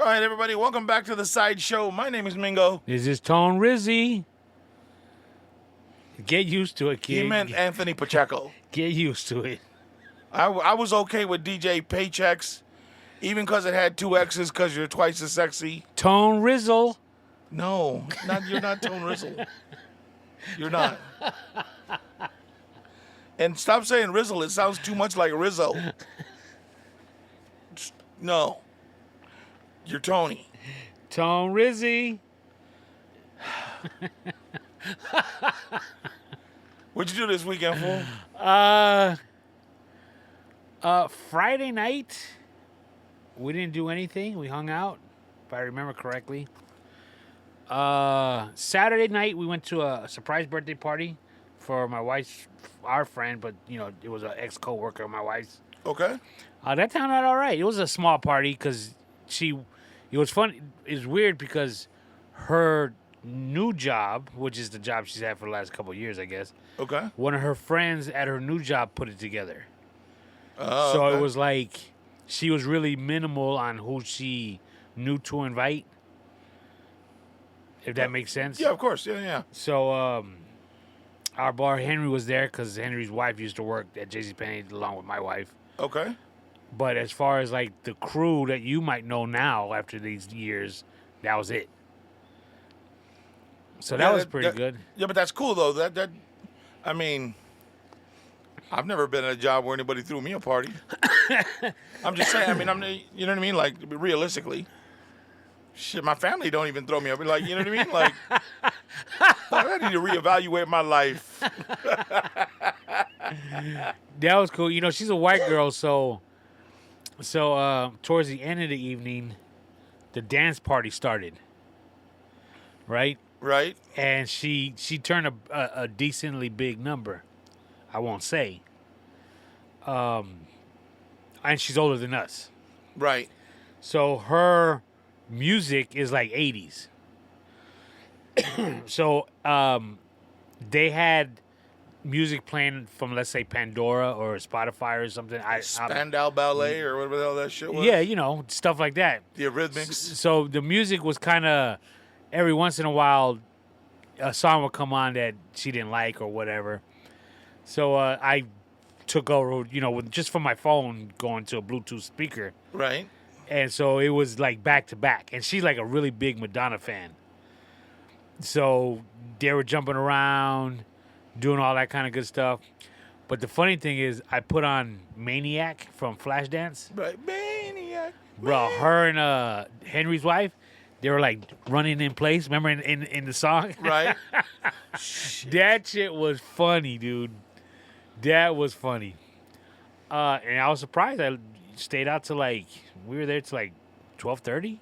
right, everybody, welcome back to the Sideshow. My name is Mingo. This is Tone Rizzy. Get used to it, kid. He meant Anthony Pacheco. Get used to it. I was okay with DJ Paychecks, even because it had two X's because you're twice as sexy. Tone Rizzle. No, you're not Tone Rizzle. You're not. And stop saying Rizzle. It sounds too much like Rizzo. No. You're Tony. Tone Rizzy. What'd you do this weekend, fool? Friday night, we didn't do anything. We hung out, if I remember correctly. Saturday night, we went to a surprise birthday party for my wife's, our friend, but, you know, it was an ex-co-worker of my wife's. Okay. That turned out all right. It was a small party because it was fun. It's weird because her new job, which is the job she's had for the last couple of years, I guess. Okay. One of her friends at her new job put it together. Oh, So okay. it was like she was really minimal on who she knew to invite. If that makes sense. Yeah, of course. Yeah. So our bar Henry was there because Henry's wife used to work at JCPenney along with my wife. Okay. But as far as like the crew that you might know now after these years, that was it. So that was pretty good. Yeah, but that's cool though. That I mean, I've never been at a job where anybody threw me a party. I'm just saying. I mean, you know what I mean? Like realistically, shit, my family don't even throw me up. Like, you know what I mean? Like, I need to reevaluate my life. That was cool. You know, she's a white girl, so towards the end of the evening, the dance party started. Right? Right. And she turned a decently big number. I won't say. And she's older than us. Right. So her music is like 80s. So they had music playing from, let's say, Pandora or Spotify or something. Spandau Ballet or whatever the hell that shit was. Yeah, you know, stuff like that. The Eurythmics. So the music was kind of, every once in a while, a song would come on that she didn't like or whatever. So I took over, you know, just from my phone going to a Bluetooth speaker. Right. And so it was like back to back. And she's like a really big Madonna fan. So they were jumping around, doing all that kind of good stuff. But the funny thing is, I put on Maniac from Flashdance. Right. Maniac. Bro, her and Henry's wife, they were like running in place. Remember in the song? Right. That shit was funny, dude. That was funny. And I was surprised. I stayed out till we were there till 12:30.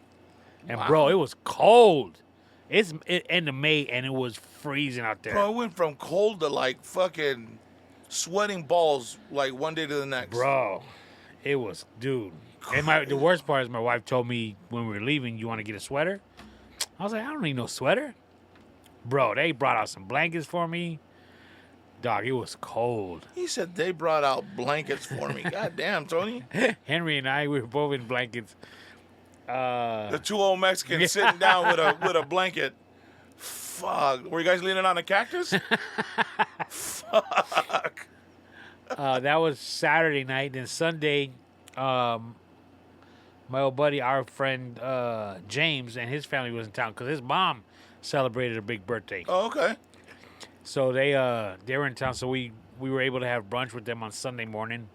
And Wow. bro, it was cold. It's end of May and it was freezing out there. Bro, it went from cold to like fucking sweating balls like one day to the next. Bro, it was, dude. And the worst part is my wife told me when we were leaving, you want to get a sweater? I was like, I don't need no sweater. Bro, they brought out some blankets for me. Dog, it was cold. He said they brought out blankets for me. God damn, Tony. Henry and I, we were both in blankets. The two old Mexicans sitting down with a blanket. Fuck. Were you guys leaning on a cactus? Fuck. That was Saturday night. Then Sunday, my old buddy, our friend James, and his family was in town because his mom celebrated a big birthday. Oh, okay. So they were in town, so we were able to have brunch with them on Sunday morning.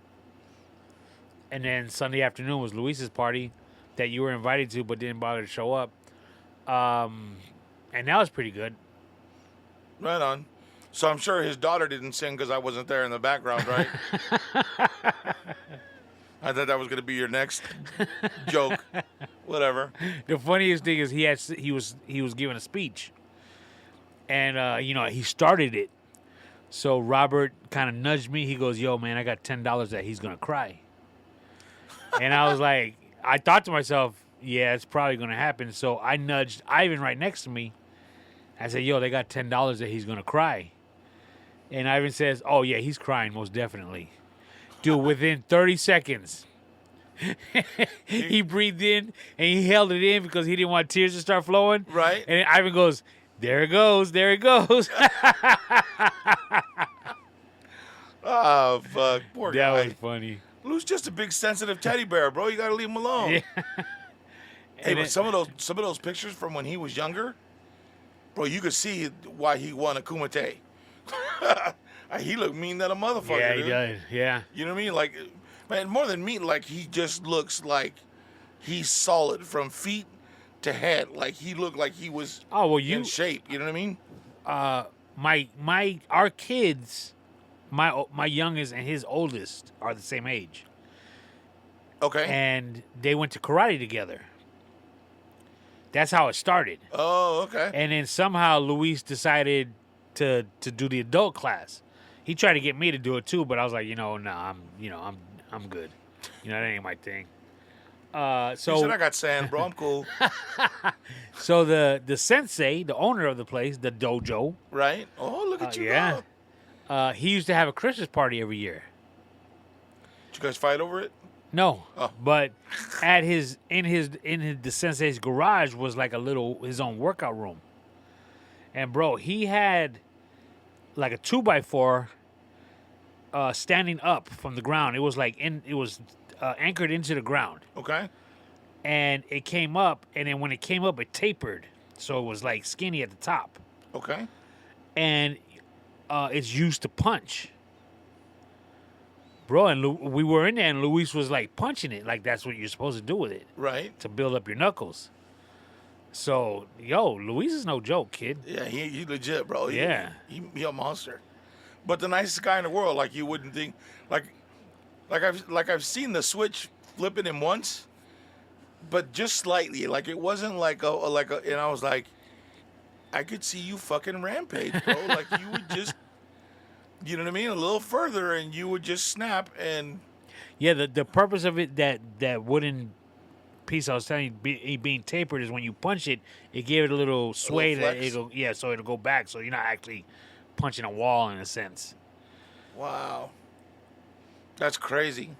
And then Sunday afternoon was Luis's party that you were invited to but didn't bother to show up. And that was pretty good. Right on. So I'm sure his daughter didn't sing because I wasn't there in the background, right? I thought that was going to be your next joke. Whatever. The funniest thing is he was giving a speech. And, you know, he started it. So Robert kind of nudged me. He goes, yo, man, I got $10 that he's going to cry. And I was like, I thought to myself, yeah, it's probably going to happen. So I nudged Ivan right next to me. I said, yo, they got $10 that he's going to cry. And Ivan says, oh, yeah, he's crying most definitely. Dude, within 30 seconds, He breathed in and he held it in because he didn't want tears to start flowing. Right. And then Ivan goes, there it goes, there it goes. Oh, fuck. Poor That guy. was funny. Lou's just a big sensitive teddy bear, bro. You gotta leave him alone. Yeah. Hey, And but it- some of those pictures from when he was younger, bro, you could see why he won a Kumite. He looked mean than a motherfucker. Yeah, he dude. does. Yeah. You know what I mean? Like, man, more than mean, like he just looks like he's solid from feet to head. Like he looked like he was Oh, well, in shape. You know what I mean? Our kids, my youngest and his oldest are the same age. Okay. And they went to karate together. That's how it started. Oh, okay. And then somehow Luis decided to do the adult class. He tried to get me to do it too, but I was like, no, I'm good. That ain't my thing. He said, I got sand, bro. I'm cool. So the sensei, the owner of the place, the dojo, Right? Oh, look at you. yeah. Go. He used to have a Christmas party every year. Did you guys fight over it? No, Oh. but at the sensei's garage was like his own workout room. And bro, he had like a 2x4 standing up from the ground. It was anchored into the ground, Okay. and it came up. And then when it came up, it tapered, so it was like skinny at the top. Okay. And it's used to punch. Bro, and we were in there, and Luis was like punching it, like that's what you're supposed to do with it Right. to build up your knuckles. So, Luis is no joke, kid. Yeah, he legit, bro. Yeah. He a monster. But the nicest guy in the world, like you wouldn't think, like I've seen the switch flipping him once, but just slightly. Like it wasn't like a and I was like, I could see you fucking rampage, bro. Like you would just, you know what I mean, a little further, and you would just snap. And Yeah, the purpose of it, that wooden piece I was telling you, being tapered, is when you punch it, it gave it a little sway flex? so it'll go back, so you're not actually punching a wall in a sense. wow, that's crazy.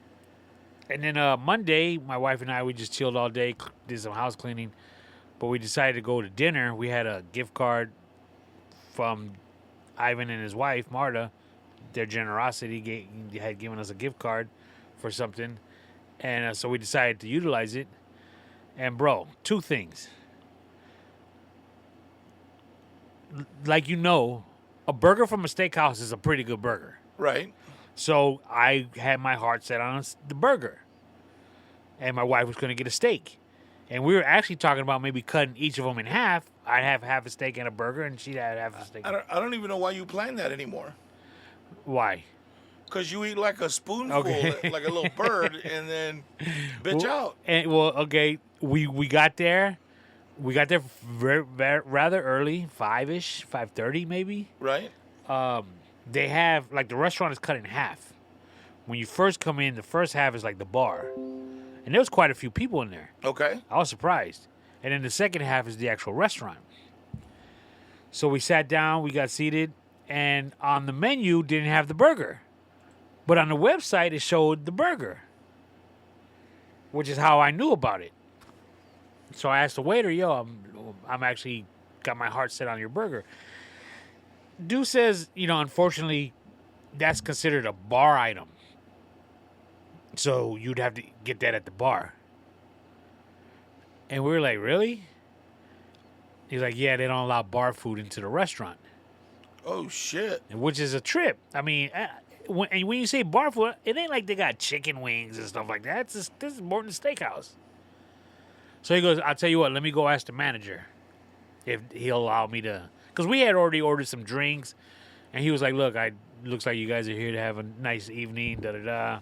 And then Monday, my wife and I, we just chilled all day, did some house cleaning, but we decided to go to dinner. We had a gift card from Ivan and his wife, Marta. Their generosity had given us a gift card for something, and so we decided to utilize it. And bro, two things. Like a burger from a steakhouse is a pretty good burger. Right. So I had my heart set on the burger. And my wife was going to get a steak. And we were actually talking about maybe cutting each of them in half. I'd have half a steak and a burger, and she'd have half a steak. I don't even know why you plan that anymore. Why? Because you eat like a spoonful, Okay. like a little bird, and then bitch out. Okay, we got there. We got there rather early, 5-ish, 5:30 maybe. Right? They have, like, the restaurant is cut in half. When you first come in, the first half is like the bar. And there was quite a few people in there. Okay. I was surprised. And then the second half is the actual restaurant. So we sat down, we got seated, and on the menu didn't have the burger. But on the website it showed the burger, which is how I knew about it. So I asked the waiter, I'm actually got my heart set on your burger. Dude says, unfortunately, that's considered a bar item. So you'd have to get that at the bar. And we were like, really? He's like, yeah, they don't allow bar food into the restaurant. Oh shit. Which is a trip. I mean, when you say bar food, it ain't like they got chicken wings and stuff like that. This is Morton's Steakhouse. So he goes, I'll tell you what, let me go ask the manager if he'll allow me to. Because we had already ordered some drinks. And he was like, look, looks like you guys are here to have a nice evening, da-da-da.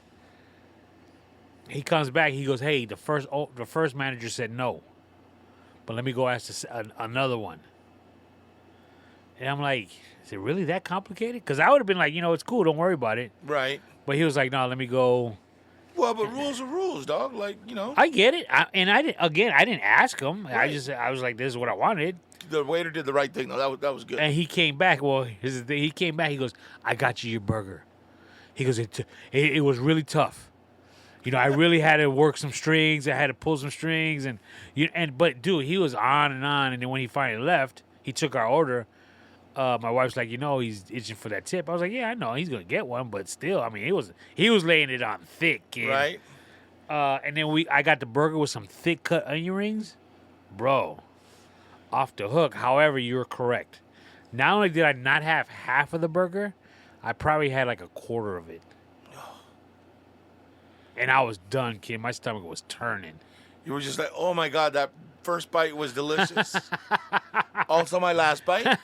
He comes back, he goes, hey, the first manager said no. But let me go ask another one. And I'm like, is it really that complicated? Because I would have been like, it's cool, don't worry about it. Right. But he was like, no, let me go. Well, but rules are rules, dog. Like, I get it. I didn't ask him. Right. I was like, this is what I wanted. The waiter did the right thing, though. That was good. And he came back. Well, he came back. He goes, I got you your burger. He goes, it was really tough. You know, I really had to work some strings. I had to pull some strings, but dude, he was on, and then when he finally left, he took our order. My wife's like, he's itching for that tip. I was like, yeah, I know he's gonna get one, but still, I mean, he was laying it on thick, kid. Right. And then I got the burger with some thick cut onion rings, bro, off the hook. However, you're correct. Not only did I not have half of the burger, I probably had like a quarter of it. And I was done, kid. My stomach was turning. You were just like, oh my God, that first bite was delicious. Also, my last bite that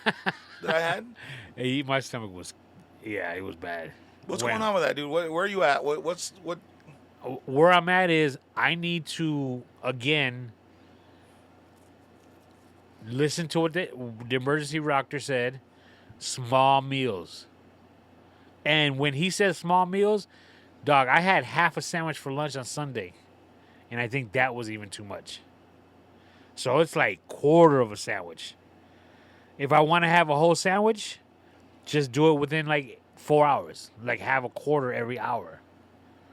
I had. My stomach was, it was bad. What's going on with that, dude? Where are you at? What? Where I'm at is I need to, again, listen to what the emergency doctor said. Small meals. And when he says small meals, dog, I had half a sandwich for lunch on Sunday. And I think that was even too much. So it's like quarter of a sandwich. If I want to have a whole sandwich, just do it within like 4 hours. Like have a quarter every hour.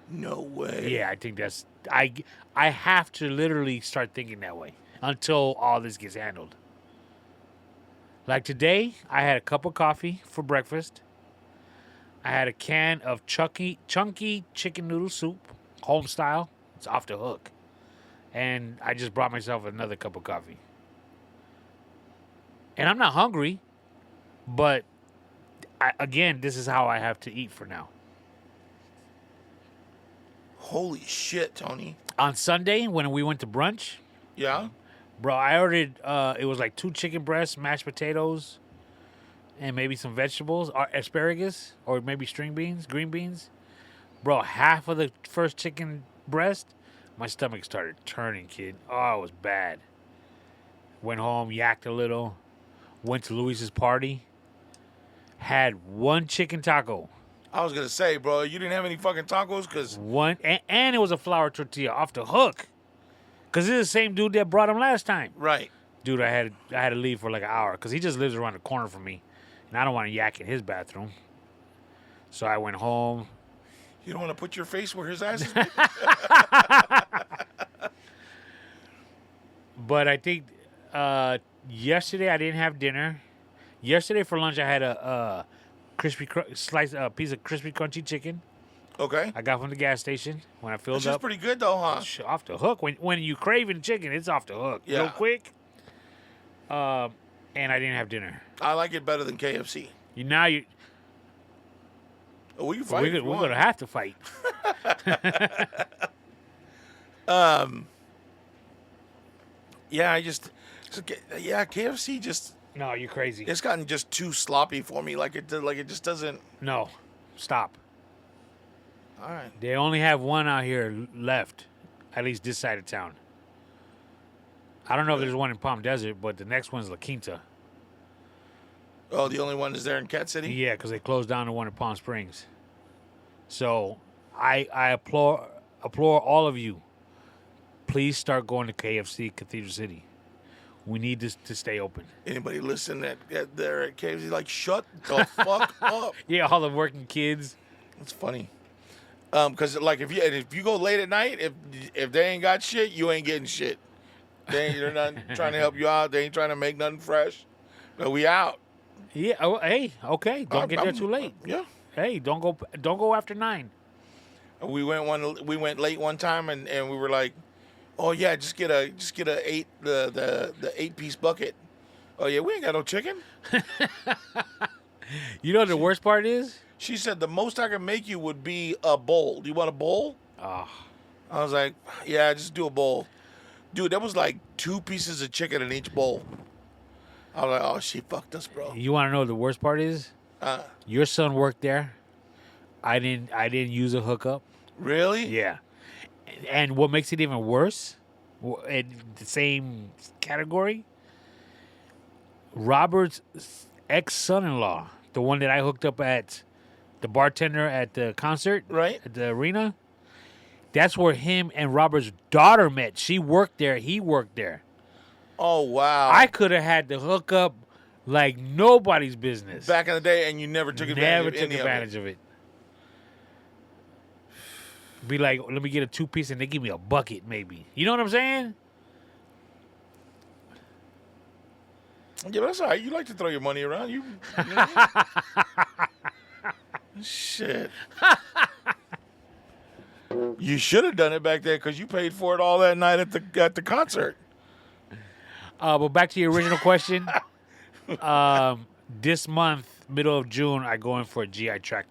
No way. Yeah, I think that's... I have to literally start thinking that way until all this gets handled. Like today, I had a cup of coffee for breakfast. I had a can of chunky chicken noodle soup, home style. It's off the hook. And I just brought myself another cup of coffee. And I'm not hungry, but again, this is how I have to eat for now. Holy shit, Tony. On Sunday, when we went to brunch, Yeah? bro, I ordered, it was like 2 chicken breasts, mashed potatoes, and maybe some vegetables, or asparagus, or maybe green beans. Bro, half of the first chicken breast, my stomach started turning, kid. Oh, it was bad. Went home, yacked a little, went to Luis's party, had 1 chicken taco. I was going to say, bro, you didn't have any fucking tacos? Because One, and it was a flour tortilla off the hook. Because it's the same dude that brought him last time. Right. Dude, I had to leave for like an hour because he just lives around the corner from me. And I don't want to yak in his bathroom. So I went home. You don't want to put your face where his ass is? But I think yesterday I didn't have dinner. Yesterday for lunch I had a piece of crispy crunchy chicken. Okay. I got from the gas station when I filled It's just up. pretty good, though, huh? Off the hook. When you craving chicken, it's off the hook. Yeah. Real quick. And I didn't have dinner. I like it better than KFC. Oh, we can fight. We're going to have to fight. Yeah, KFC just... No, you're crazy. It's gotten just too sloppy for me. Like it just doesn't... No. Stop. All right. They only have one out here left, at least this side of town. I don't know if there's one in Palm Desert, but the next one's La Quinta. Oh, the only one is there in Cat City? Yeah, because they closed down the one in Palm Springs. So I implore all of you, please start going to KFC Cathedral City. We need this to stay open. Anybody listen there at KFC, like, shut the fuck up. Yeah, all the working kids. It's funny. Because like if you go late at night, if they ain't got shit, you ain't getting shit. They're not trying to help you out. They ain't trying to make nothing fresh. But we out. Yeah. Oh, hey. Okay. Don't get there too late. Yeah. Hey, don't go after 9. We went late one time and we were like, oh yeah, just get a 8-piece bucket. Oh yeah, we ain't got no chicken. You know what the worst part is? She said the most I can make you would be a bowl. Do you want a bowl? Oh. I was like, yeah, just do a bowl. Dude, that was like 2 pieces of chicken in each bowl. I was like, oh, she fucked us, bro. You want to know what the worst part is? Your son worked there. I didn't use a hookup. Really? Yeah. And what makes it even worse, in the same category, Robert's ex-son-in-law, the one that I hooked up at, the bartender at the concert, Right. at the arena, that's where him and Robert's daughter met. She worked there. He worked there. Oh, wow. I could have had the hookup like nobody's business. Back in the day, and you never took advantage of it. of it. Be like, let me get a 2-piece, and they give me a bucket, maybe. You know what I'm saying? Yeah, that's all right. You like to throw your money around. You know what I mean? Shit. You should have done it back there because you paid for it all that night at the concert. But back to your original question. This month, middle of June, I go in for a GI tract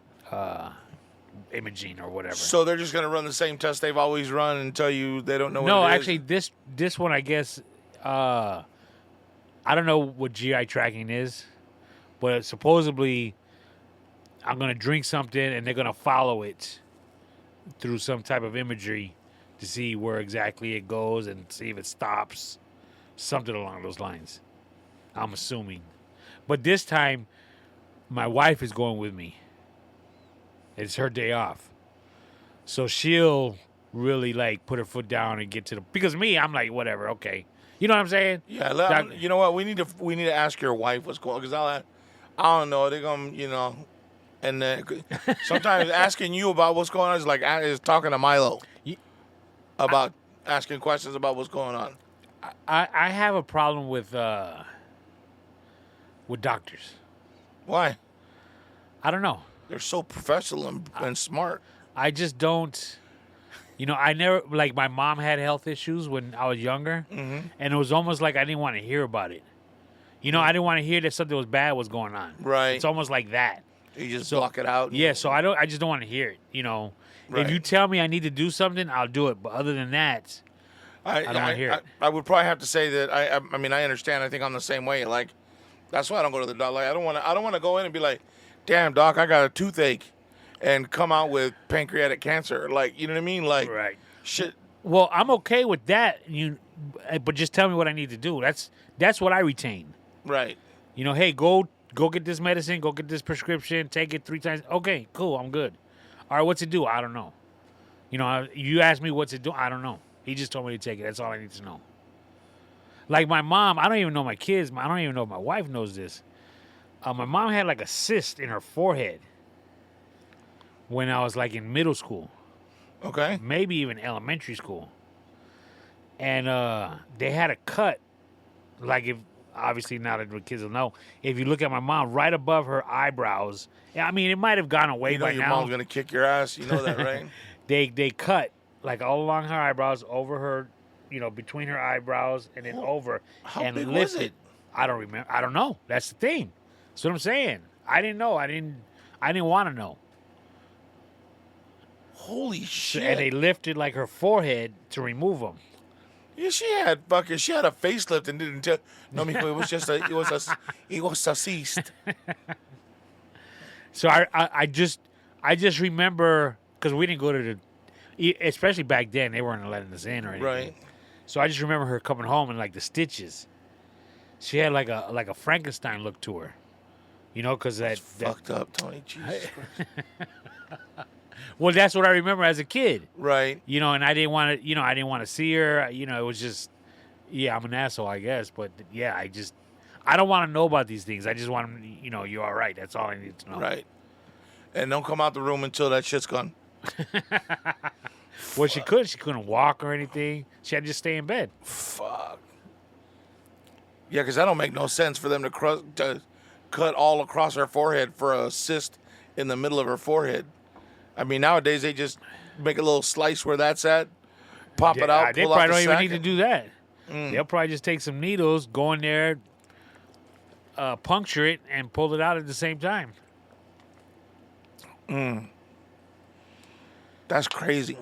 imaging or whatever. So they're just gonna run the same test they've always run and tell you they don't know what No, it is? actually, this one, I guess, I don't know what GI tracking is, but supposedly I'm gonna drink something and they're gonna follow it through some type of imagery to see where exactly it goes and see if it stops, something along those lines. I'm assuming, but this time my wife is going with me. It's her day off, so she'll really like put her foot down and get to the. Because me, I'm like whatever, okay. You know what I'm saying? Yeah, you know what? We need to ask your wife what's going on because I don't know. They're gonna and sometimes asking you about what's going on is like is talking to Milo about asking questions about what's going on. I have a problem with doctors. Why? I don't know. They're so professional and smart. I just don't. I never like my mom had health issues when I was younger, and it was almost like I didn't want to hear about it. I didn't want to hear that something was bad was going on. Right. It's almost like that. You just block it out. Yeah. So I just don't want to hear it. Right. If you tell me I need to do something, I'll do it. But other than that, I don't want to hear it. I would probably have to say that I mean I understand. I think I'm the same way. Like that's why I don't go to the doctor. Like I don't want to go in and be like, damn doc, I got a toothache, and come out with pancreatic cancer. Like you know what I mean? Like right. Shit. Well, I'm okay with that. But just tell me what I need to do. That's what I retain. Right. Hey, go get this medicine. Go get this prescription. Take it 3 times. Okay, cool. I'm good. All right, what's it do? I don't know. You asked me what's it do. I don't know. He just told me to take it. That's all I need to know. Like my mom, I don't even know my kids. I don't even know if my wife knows this. My mom had like a cyst in her forehead when I was like in middle school. Okay. Maybe even elementary school. And they had a cut, like if, obviously now that the kids will know, if you look at my mom, right above her eyebrows, I mean, it might have gone away by now. Your mom's going to kick your ass. You know that, right? They cut, like all along her eyebrows, over her, between her eyebrows, and then over. How and big lifted. was it? I don't remember. I don't know. That's the thing. That's what I'm saying. I didn't know. I didn't want to know. Holy shit! And they lifted like her forehead to remove them. Yeah, she had a facelift and didn't tell. No, mijo, it was a cyst. So I just remember because we didn't go to especially back then they weren't letting us in or anything. Right. So I just remember her coming home and like the stitches. She had like a Frankenstein look to her, because that fucked up, Tony. Jesus Christ. Well, that's what I remember as a kid. Right. And I didn't want to, I didn't want to see her. It was just, yeah, I'm an asshole, I guess. But yeah, I don't want to know about these things. I just want them, you're all right. That's all I need to know. Right. And don't come out the room until that shit's gone. Well, she couldn't walk or anything. She had to just stay in bed. Fuck. Yeah, because that don't make no sense for them to cut all across her forehead for a cyst in the middle of her forehead. I mean, nowadays they just make a little slice where that's at, pop it out, they pull out probably the don't even sack need to do that. They'll probably just take some needles, go in there, puncture it, and pull it out at the same time. That's crazy.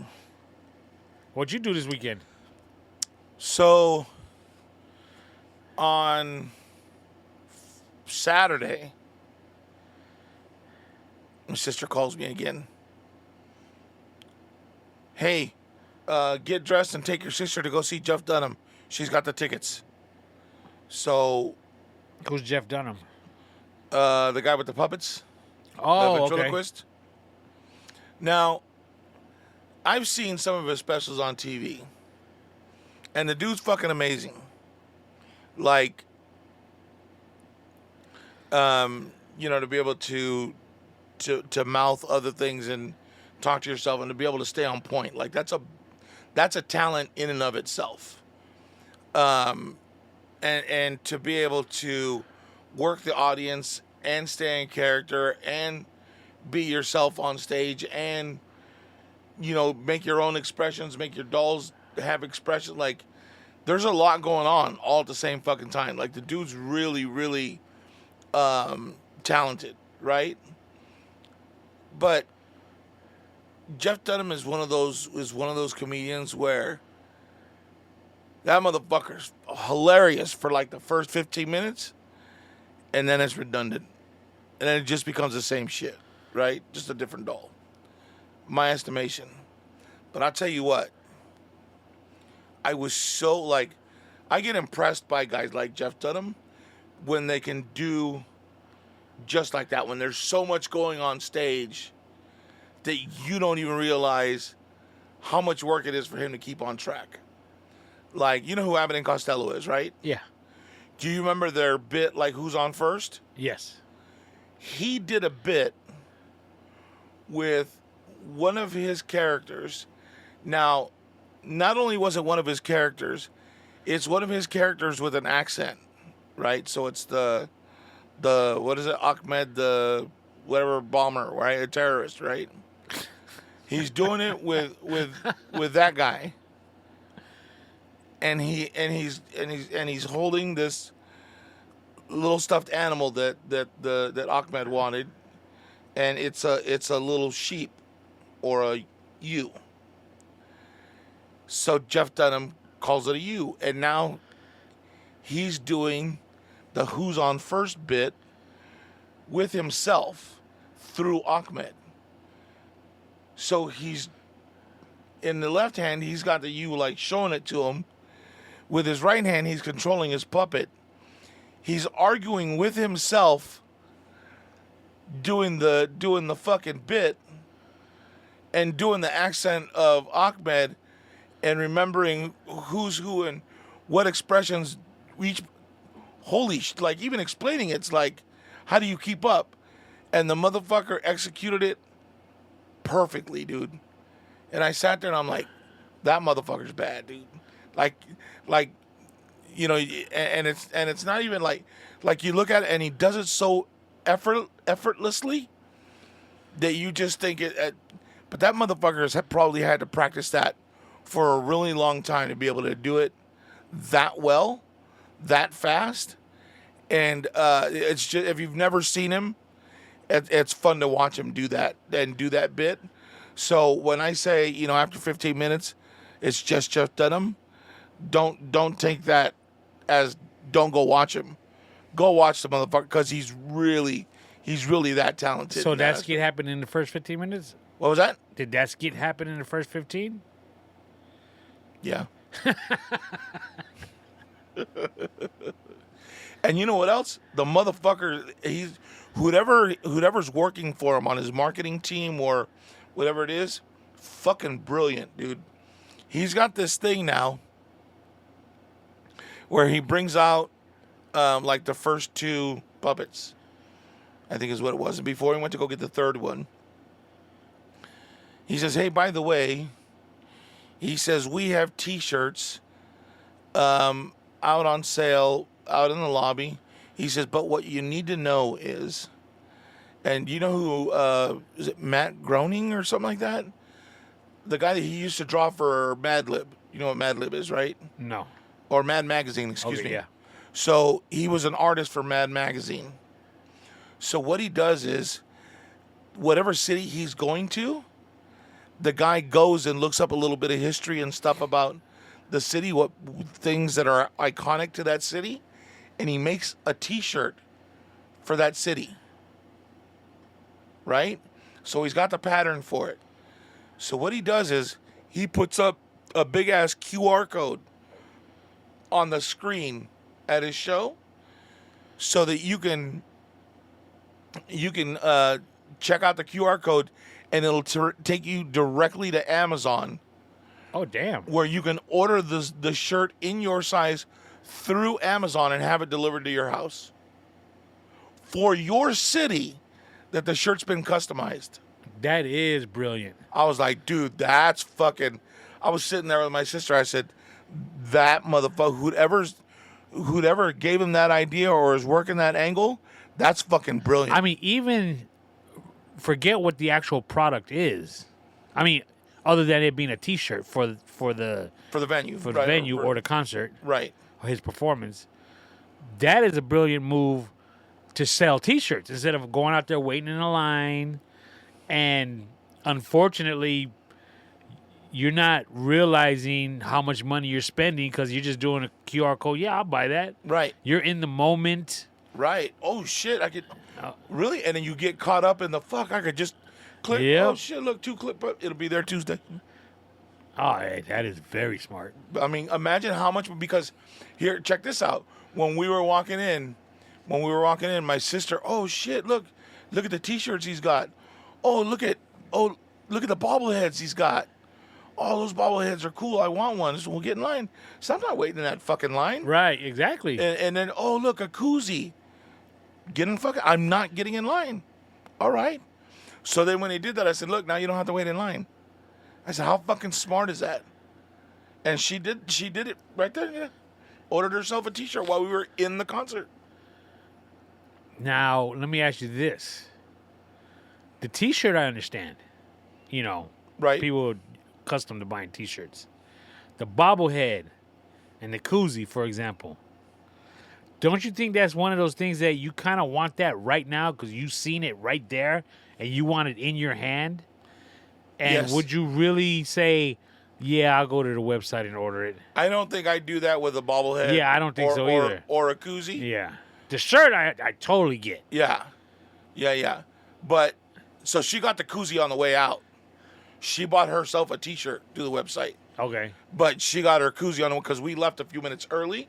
What'd you do this weekend? So, on Saturday, my sister calls me again. Hey, get dressed and take your sister to go see Jeff Dunham. She's got the tickets. So, Who's Jeff Dunham? the guy with the puppets. Oh, the okay. ventriloquist. Now, I've seen some of his specials on TV, and the dude's fucking amazing. Like, to be able to mouth other things and talk to yourself and to be able to stay on point. Like that's a talent in and of itself. And to be able to work the audience and stay in character and be yourself on stage and make your own expressions, make your dolls have expressions. Like there's a lot going on all at the same fucking time. Like the dude's really, really talented, right? But Jeff Dunham is one of those comedians where that motherfucker's hilarious for like the first 15 minutes, and then it's redundant, and then it just becomes the same shit, right? Just a different doll, my estimation. But I'll tell you what, I was so like, I get impressed by guys like Jeff Dunham when they can do just like that, when there's so much going on stage that you don't even realize how much work it is for him to keep on track. Like, you know who Abbott and Costello is, right? Yeah. Do you remember their bit, like, Who's On First? Yes. He did a bit with one of his characters. Now, not only was it one of his characters, it's one of his characters with an accent, right? So it's the what is it, Ahmed, the whatever bomber, right? A terrorist, right? He's doing it with that guy. And he's holding this little stuffed animal that Ahmed wanted, and it's a little sheep or a ewe. So Jeff Dunham calls it a ewe, and now he's doing the Who's On First bit with himself through Ahmed. So he's in the left hand, he's got the ewe like showing it to him. With his right hand, he's controlling his puppet. He's arguing with himself, doing the fucking bit, and doing the accent of Ahmed, and remembering who's who and what expressions each. Like even explaining it's like, how do you keep up? And the motherfucker executed it perfectly, dude. And I sat there and I'm like, that motherfucker's bad, dude. Like, and it's not even like you look at it and he does it so effortlessly that you just think it. But that motherfucker has probably had to practice that for a really long time to be able to do it that well, that fast. And it's just, if you've never seen him, it's fun to watch him do that and do that bit. So when I say, after 15 minutes, it's just Jeff Dunham, don't take that as don't go watch him. Go watch the motherfucker because he's really that talented. So that skit happened in the first 15 minutes? What was that? Did that skit happen in the first 15? Yeah. And you know what else? The motherfucker, whoever's working for him on his marketing team or whatever it is, fucking brilliant, dude. He's got this thing now where he brings out like the first two puppets, I think is what it was. And before he went to go get the third one, he says, hey, by the way, he says, we have T-shirts out on sale out in the lobby. He says, but what you need to know is, and you know who, is it Matt Groening or something like that? The guy that he used to draw for Mad Lib. You know what Mad Lib is, right? No. Or Mad Magazine, excuse me. Yeah. So he was an artist for Mad Magazine. So what he does is, whatever city he's going to, the guy goes and looks up a little bit of history and stuff about the city, what things that are iconic to that city, and he makes a T-shirt for that city. Right? So he's got the pattern for it. So what he does is he puts up a big-ass QR code on the screen at his show so that you can check out the QR code and it'll take you directly to Amazon. Oh, damn. Where you can order the shirt in your size through Amazon and have it delivered to your house. For your city that the shirt's been customized. That is brilliant. I was like, dude, that's fucking. I was sitting there with my sister. I said, that motherfucker, whoever gave him that idea or is working that angle, that's fucking brilliant. I mean, even forget what the actual product is. I mean, other than it being a T-shirt for the for the venue, or the concert, right? or his performance. That is a brilliant move to sell T-shirts instead of going out there waiting in a line. And unfortunately, you're not realizing how much money you're spending because you're just doing a QR code. Yeah, I'll buy that. Right. You're in the moment. Right. Oh shit! I could really, and then you get caught up in the fuck. I could just click. Yep. Oh shit! Look, 2 click. It'll be there Tuesday. Oh, hey, that is very smart. I mean, imagine how much, because here, check this out. When we were walking in, my sister, oh shit, look at the T-shirts he's got. Oh, look at the bobbleheads he's got. Oh, those bobbleheads are cool. I want one. So we'll get in line. So I'm not waiting in that fucking line. Right, exactly. And then, oh, look, a koozie. I'm not getting in line. All right. So then when he did that, I said, look, now you don't have to wait in line. I said, how fucking smart is that? And she did it right there. Yeah. Ordered herself a T-shirt while we were in the concert. Now, let me ask you this. The T-shirt, I understand. You know, right? People are accustomed to buying T-shirts. The bobblehead and the koozie, for example. Don't you think that's one of those things that you kind of want that right now because you've seen it right there and you want it in your hand? And yes. Would you really say, yeah, I'll go to the website and order it? I don't think I'd do that with a bobblehead. Yeah, I don't think so either. Or a koozie. Yeah. The shirt, I totally get. Yeah. But, so she got the koozie on the way out. She bought herself a T-shirt through the website. Okay. But she got her koozie on because we left a few minutes early.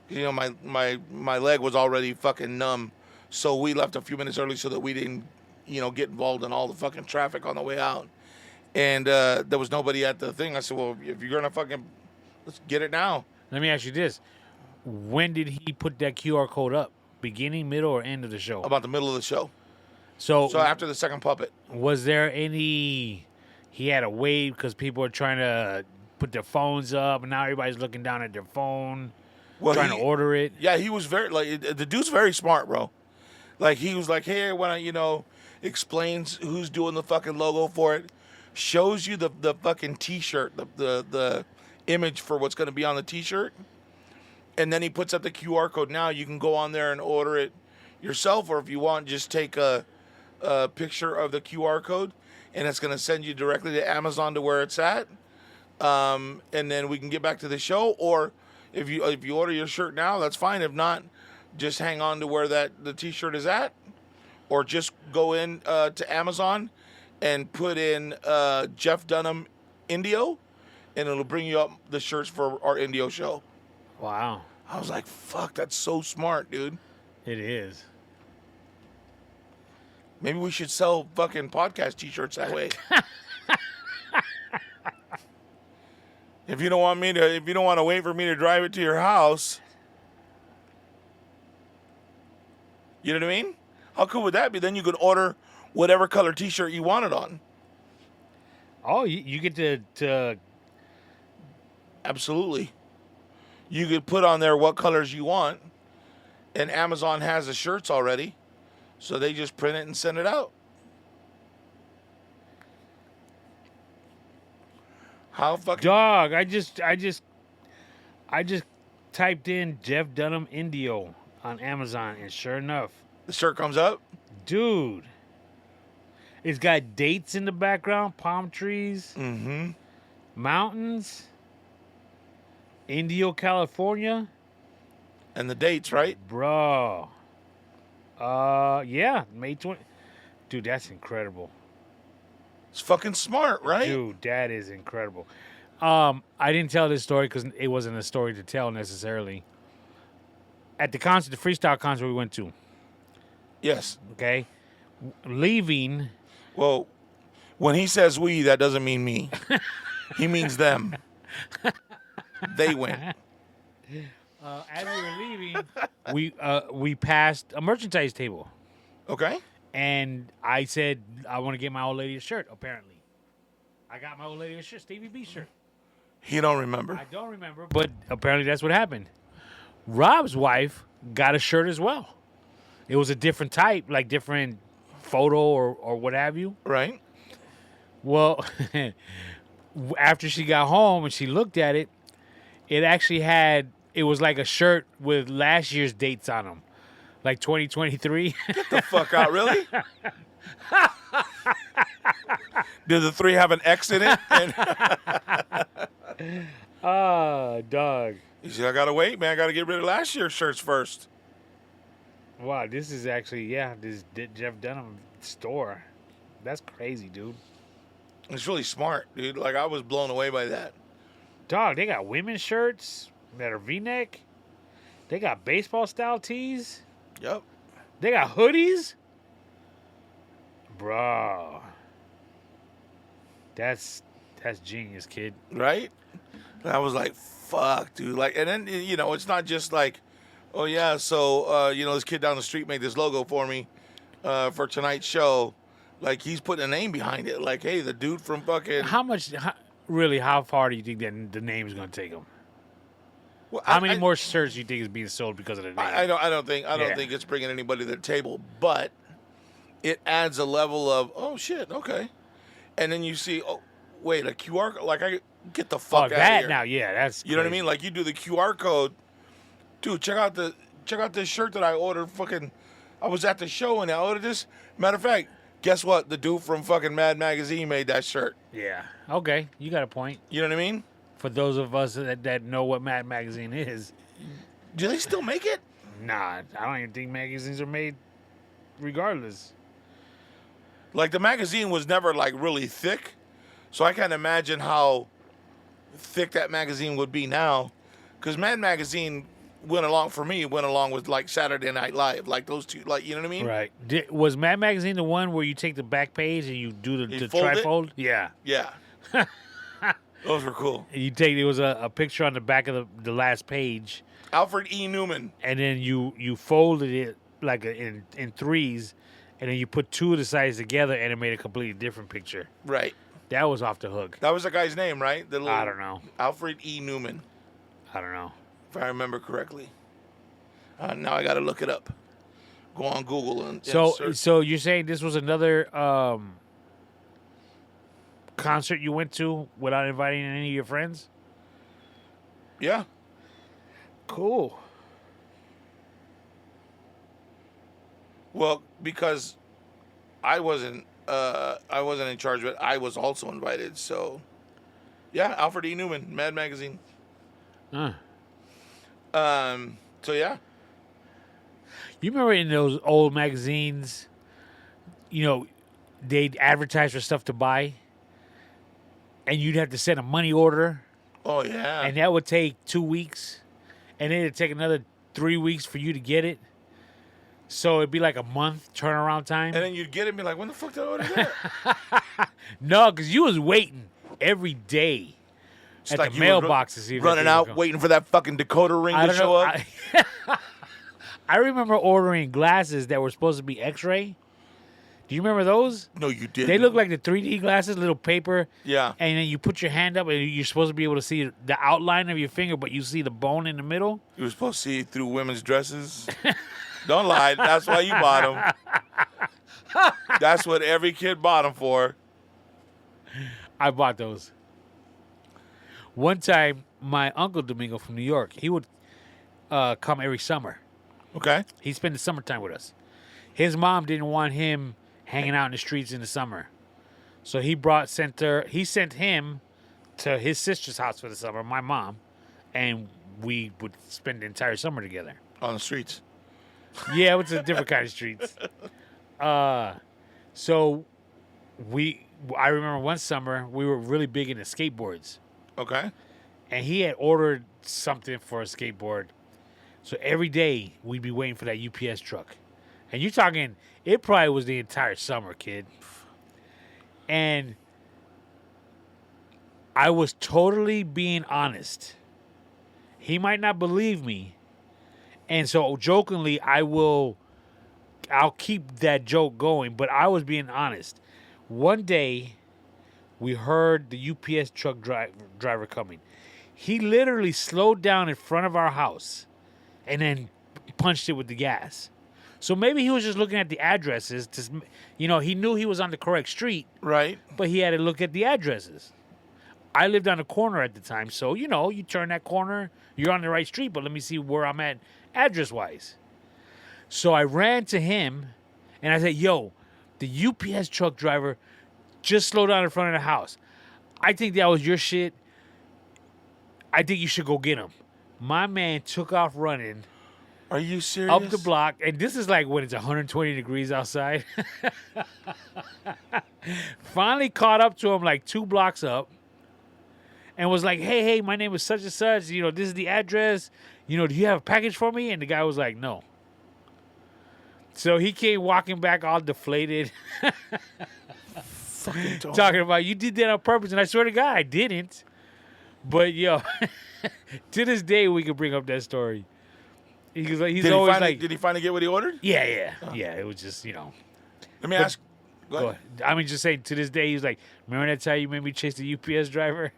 You know, my leg was already fucking numb. So we left a few minutes early so that we didn't, get involved in all the fucking traffic on the way out. And there was nobody at the thing. I said, well, if you're going to let's get it now. Let me ask you this. When did he put that QR code up? Beginning, middle, or end of the show? About the middle of the show. So after the second puppet. Was there any... He had to wait because people are trying to put their phones up, and now everybody's looking down at their phone, trying to order it. Yeah, he was the dude's very smart, bro. Like, he was like, hey, when explains who's doing the fucking logo for it, shows you the fucking T-shirt, the image for what's going to be on the T-shirt, and then he puts up the QR code. Now you can go on there and order it yourself, or if you want, just take a picture of the QR code, and it's going to send you directly to Amazon to where it's at, and then we can get back to the show. Or if you order your shirt now, that's fine. If not, just hang on to where the T-shirt is at, or just go in to Amazon and put in Jeff Dunham Indio, and it'll bring you up the shirts for our Indio show. Wow. I was like, fuck, that's so smart, dude. It is. Maybe we should sell fucking podcast T-shirts that way. If you don't want to wait for me to drive it to your house, you know what I mean? How cool would that be? Then you could order whatever color T-shirt you wanted on. Oh, you get to... Absolutely. You could put on there what colors you want, and Amazon has the shirts already, so they just print it and send it out. How fucking... Dog, I just typed in Jeff Dunham Indio on Amazon, and sure enough, the shirt comes up? Dude. It's got dates in the background, palm trees, mountains, Indio, California. And the dates, right? Bro. Yeah, May 20. Dude, that's incredible. It's fucking smart, right? Dude, that is incredible. I didn't tell this story because it wasn't a story to tell necessarily. At the concert, the freestyle concert we went to. Yes. Okay. Leaving. Well, when he says we, that doesn't mean me. He means them. They went. As we were leaving, we passed a merchandise table. Okay. And I said, I want to get my old lady a shirt, apparently. I got my old lady a shirt, Stevie B shirt. He don't remember. I don't remember, but apparently that's what happened. Rob's wife got a shirt as well. It was a different type, like different photo or what have you. Right? Well, after she got home and she looked at it, it actually it was like a shirt with last year's dates on them, like 2023. Get the fuck out, really? Did the 3 have an X in it? Ah, dog. You see, I gotta wait, man. I gotta get rid of last year's shirts first. Wow, this is actually, this Jeff Dunham store. That's crazy, dude. It's really smart, dude. Like, I was blown away by that. Dog, they got women's shirts that are V-neck. They got baseball-style tees. Yep. They got hoodies. Bro. That's genius, kid. Right? And I was like, fuck, dude. Like, and then, it's not just like, oh, yeah, so, this kid down the street made this logo for me for tonight's show. Like, he's putting a name behind it. Like, hey, the dude from fucking... How far do you think that the name is going to take him? Well, how many more shirts do you think is being sold because of the name? I don't think it's bringing anybody to the table, but it adds a level of, oh, shit, okay. And then you see, oh, wait, a QR code? Like, I get the fuck out of here. Now, yeah, that's You know what I mean? Like, you do the QR code. Dude, check out this shirt that I ordered. Fucking, I was at the show and I ordered this. Matter of fact, guess what? The dude from fucking Mad Magazine made that shirt. Yeah. Okay, you got a point. You know what I mean? For those of us that know what Mad Magazine is. Do they still make it? Nah, I don't even think magazines are made regardless. Like, the magazine was never, like, really thick. So I can't imagine how thick that magazine would be now. Because Mad Magazine went along with, like, Saturday Night Live. Like, those two, like, you know what I mean? Right. Was Mad Magazine the one where you take the back page and you do the trifold? Yeah. Yeah. Those were cool. There was a picture on the back of the last page. Alfred E. Newman. And then you folded it like in threes, and then you put two of the sides together, and it made a completely different picture. Right. That was off the hook. That was the guy's name, right? I don't know. Alfred E. Newman. I don't know. If I remember correctly. Now I got to look it up. Go on Google and search. So you're saying this was another concert you went to without inviting any of your friends? Yeah. Cool. Well, because I wasn't in charge, but I was also invited. So, yeah, Alfred E. Newman, Mad Magazine. Huh. So yeah. You remember in those old magazines, they'd advertise for stuff to buy, and you'd have to send a money order. Oh yeah. And that would take 2 weeks, and then it'd take another 3 weeks for you to get it. So it'd be like a month turnaround time. And then you'd get it and be like, when the fuck did I order that? No, because you was waiting every day at like the mailbox to see if running out, waiting for that fucking decoder ring to show up. I remember ordering glasses that were supposed to be X-ray. Do you remember those? No, you didn't. They look like the 3D glasses, little paper. Yeah. And then you put your hand up, and you're supposed to be able to see the outline of your finger, but you see the bone in the middle. You were supposed to see through women's dresses. Don't lie. That's why you bought them. That's what every kid bought them for. I bought those. One time, my uncle Domingo from New York, he would come every summer. Okay. He'd spend the summertime with us. His mom didn't want him hanging out in the streets in the summer. So he sent him to his sister's house for the summer, my mom, and we would spend the entire summer together. On the streets. Yeah, it was a different kind of streets. So I remember one summer we were really big into skateboards. Okay. And he had ordered something for a skateboard. So every day we'd be waiting for that UPS truck. And you're talking, it probably was the entire summer, kid. And I was totally being honest. He might not believe me. And so jokingly, I will I'll keep that joke going, but I was being honest. One day, we heard the UPS truck driver coming. He literally slowed down in front of our house and then punched it with the gas. So maybe he was just looking at the addresses. He knew he was on the correct street, Right. but he had to look at the addresses. I lived on a corner at the time, so, you turn that corner, you're on the right street, but let me see where I'm at address-wise. So I ran to him, and I said, yo, the UPS truck driver just slowed down in front of the house. I think that was your shit. I think you should go get him. My man took off running Are you serious? up the block, and this is like when it's 120 degrees outside. Finally caught up to him like 2 blocks up and was like, hey, my name is such and such. This is the address. Do you have a package for me? And the guy was like, no. So he came walking back all deflated, Fucking Tony. talking about, you did that on purpose. And I swear to God, I didn't. But, to this day, we can bring up that story. He's always like, did he finally get what he ordered? yeah. It was just, Let me ask. Go ahead. I mean, just saying, to this day, he's like, remember that time you made me chase the UPS driver?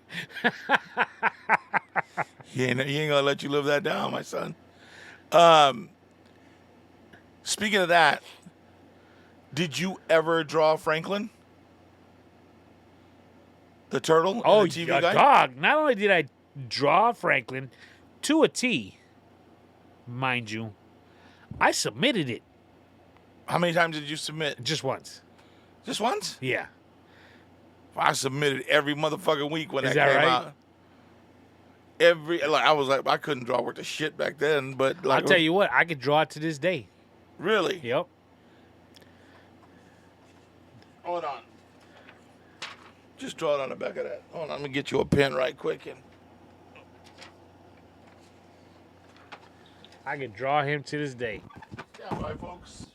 He ain't gonna let you live that down, my son. Speaking of that, did you ever draw Franklin, the turtle? Oh, in the TV guide? dog. Not only did I draw Franklin to a T, mind you, I submitted it How many times did you submit? just once. Just once? Yeah. I submitted every motherfucking week when Is that that came right? out. I was like, I couldn't draw worth of shit back then, but like, I'll tell you what, I could draw it to this day. really? Yep. Hold on. Just draw it on the back of that. Hold on, let me get you a pen right quick. And I could draw him to this day. yeah, right, folks.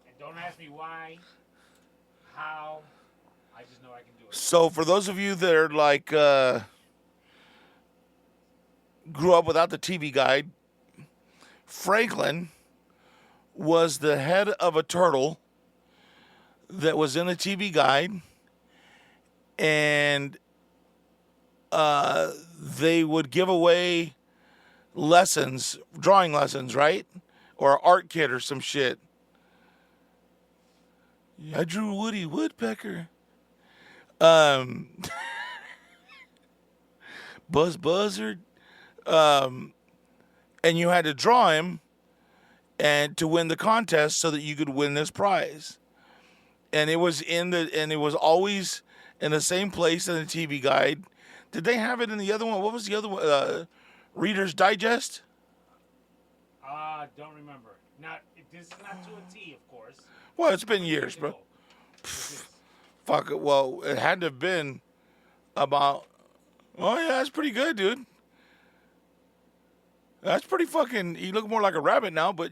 And don't ask me why, how. I just know I can do it. So for those of you that are like grew up without the TV guide, Franklin was the head of a turtle that was in the TV guide, and they would give away lessons, drawing lessons, right? Or an art kit or some shit. I drew Woody Woodpecker. Buzz Buzzard. And you had to draw him and to win the contest so that you could win this prize. And it was always in the same place in the TV guide. Did they have it in the other one? What was the other one? Reader's Digest? Don't remember. This is not to a T, of course. Well, it's been years, bro. Fuck it. Well, it had to have been about. Oh yeah, that's pretty good, dude. That's pretty fucking. You look more like a rabbit now, but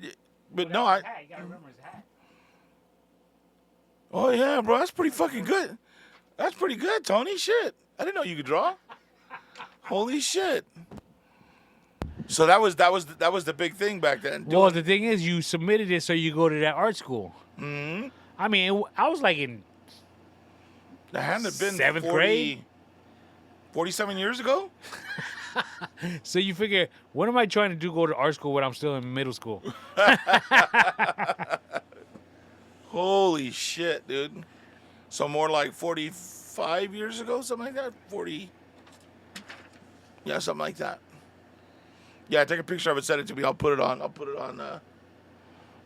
no, I. You gotta remember his hat. Oh yeah, bro, that's pretty fucking good. That's pretty good, Tony. Shit, I didn't know you could draw. Holy shit. So that was the big thing back then. Well, the thing is, you submitted it so you go to that art school. Mm-hmm. I mean, I was like in That hadn't have been 7th grade? 47 years ago. So you figure, what am I trying to do? Go to art school when I'm still in middle school? Holy shit, dude. So more like 45 years ago, something like that? 40. Yeah, something like that. Yeah, take a picture of it, send it to me. I'll put it on our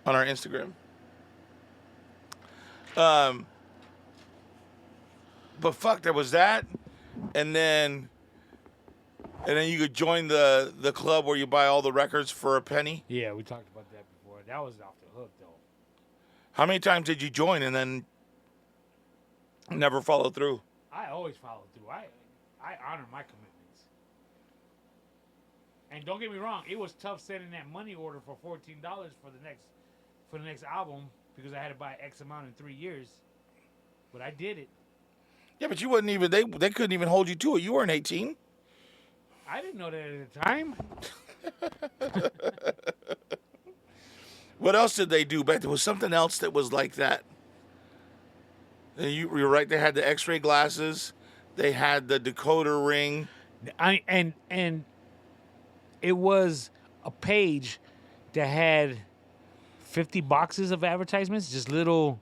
Instagram. But fuck, there was that. And then you could join the club where you buy all the records for a penny. Yeah, we talked about that before. That was off the hook, though. How many times did you join and then never follow through? I always follow through. I honor my commitments. And don't get me wrong, it was tough sending that money order for $14 for the next album because I had to buy X amount in 3 years. But I did it. Yeah, but you wouldn't even they couldn't even hold you to it. You weren't 18. I didn't know that at the time. What else did they do back? There was something else that was like that. And you're right. They had the X-ray glasses. They had the decoder ring. And it was a page that had 50 boxes of advertisements, just little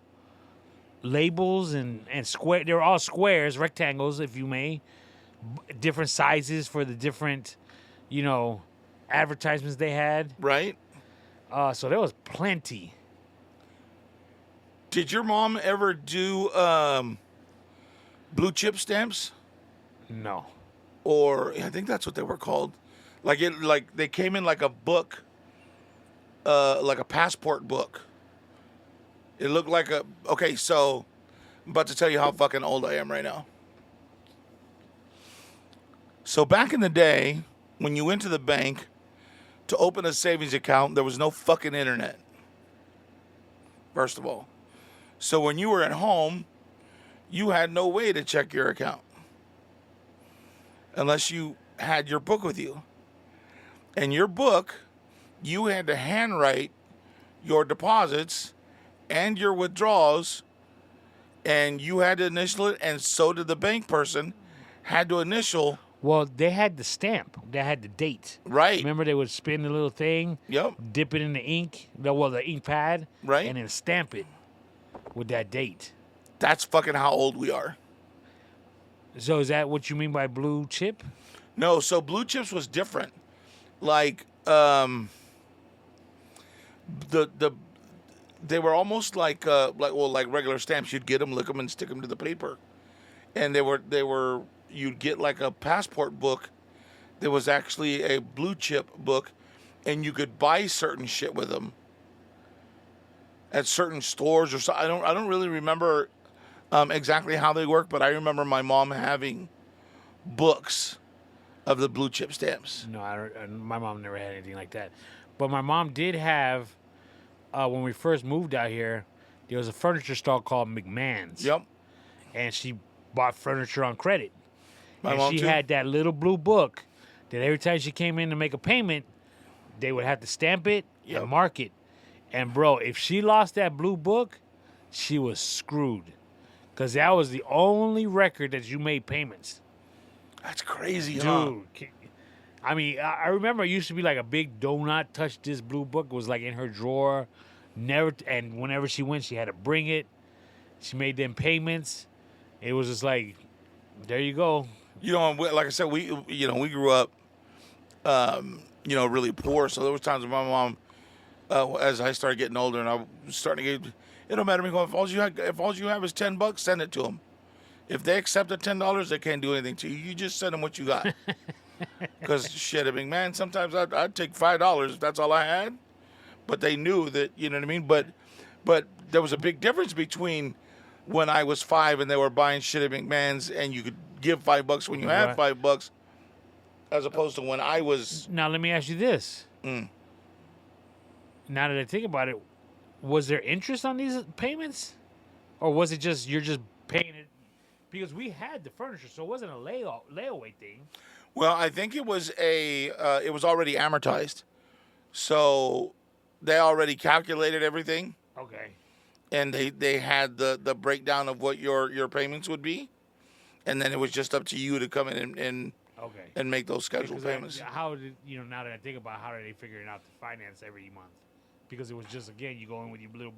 labels and square. They were all squares, rectangles, if you may, different sizes for the different, advertisements they had. Right. So there was plenty. Did your mom ever do blue chip stamps? No. Or I think that's what they were called. Like they came in like a book, like a passport book. It looked like okay, so I'm about to tell you how fucking old I am right now. So back in the day, when you went to the bank to open a savings account, there was no fucking internet. First of all. So when you were at home, you had no way to check your account. Unless you had your book with you. And your book, you had to handwrite your deposits and your withdrawals, and you had to initial it, and so did the bank person had to initial. Well, they had the stamp. They had the date. Right. Remember, they would spin the little thing, Yep. dip it in the ink, the ink pad, Right. and then stamp it with that date. That's fucking how old we are. So is that what you mean by blue chip? No, so blue chips was different. Like, they were almost like regular stamps. You'd get them, lick them, and stick them to the paper. And you'd get like a passport book. There was actually a blue chip book, and you could buy certain shit with them at certain stores or so. I don't really remember exactly how they work, but I remember my mom having books of the blue chip stamps. No, my mom never had anything like that. But my mom did have, when we first moved out here, there was a furniture store called McMahon's. Yep. And she bought furniture on credit. My mom she too. had that little blue book that every time she came in to make a payment, they would have to stamp it Yep. and mark it. And, bro, if she lost that blue book, she was screwed. Because that was the only record that you made payments. That's crazy, huh? Dude. I mean, I remember it used to be like a big do not touch this blue book. It was like in her drawer. And whenever she went, she had to bring it. She made them payments. It was just like, there you go. Like I said, we grew up, really poor. So there was times when my mom, as I started getting older, and I was starting to get, it don't matter to me. If all you have is $10, send it to them. If they accept the $10, they can't do anything to you. You just send them what you got. Because shit, I mean, man, sometimes I'd take $5 if that's all I had. But they knew that, you know what I mean. But there was a big difference between when I was 5 and they were buying shit at McMahon's, and you could give $5 when you had $5, as opposed to when I was. Now let me ask you this. Now that I think about it, was there interest on these payments, or was it just you're just paying it? Because we had the furniture, so it wasn't a layaway thing. Well, I think it was it was already amortized, so they already calculated everything. Okay. And they had the breakdown of what your payments would be, and then it was just up to you to come in and make those scheduled payments. How did now that I think about how did they figure it out to finance every month? Because it was just again you go in with your little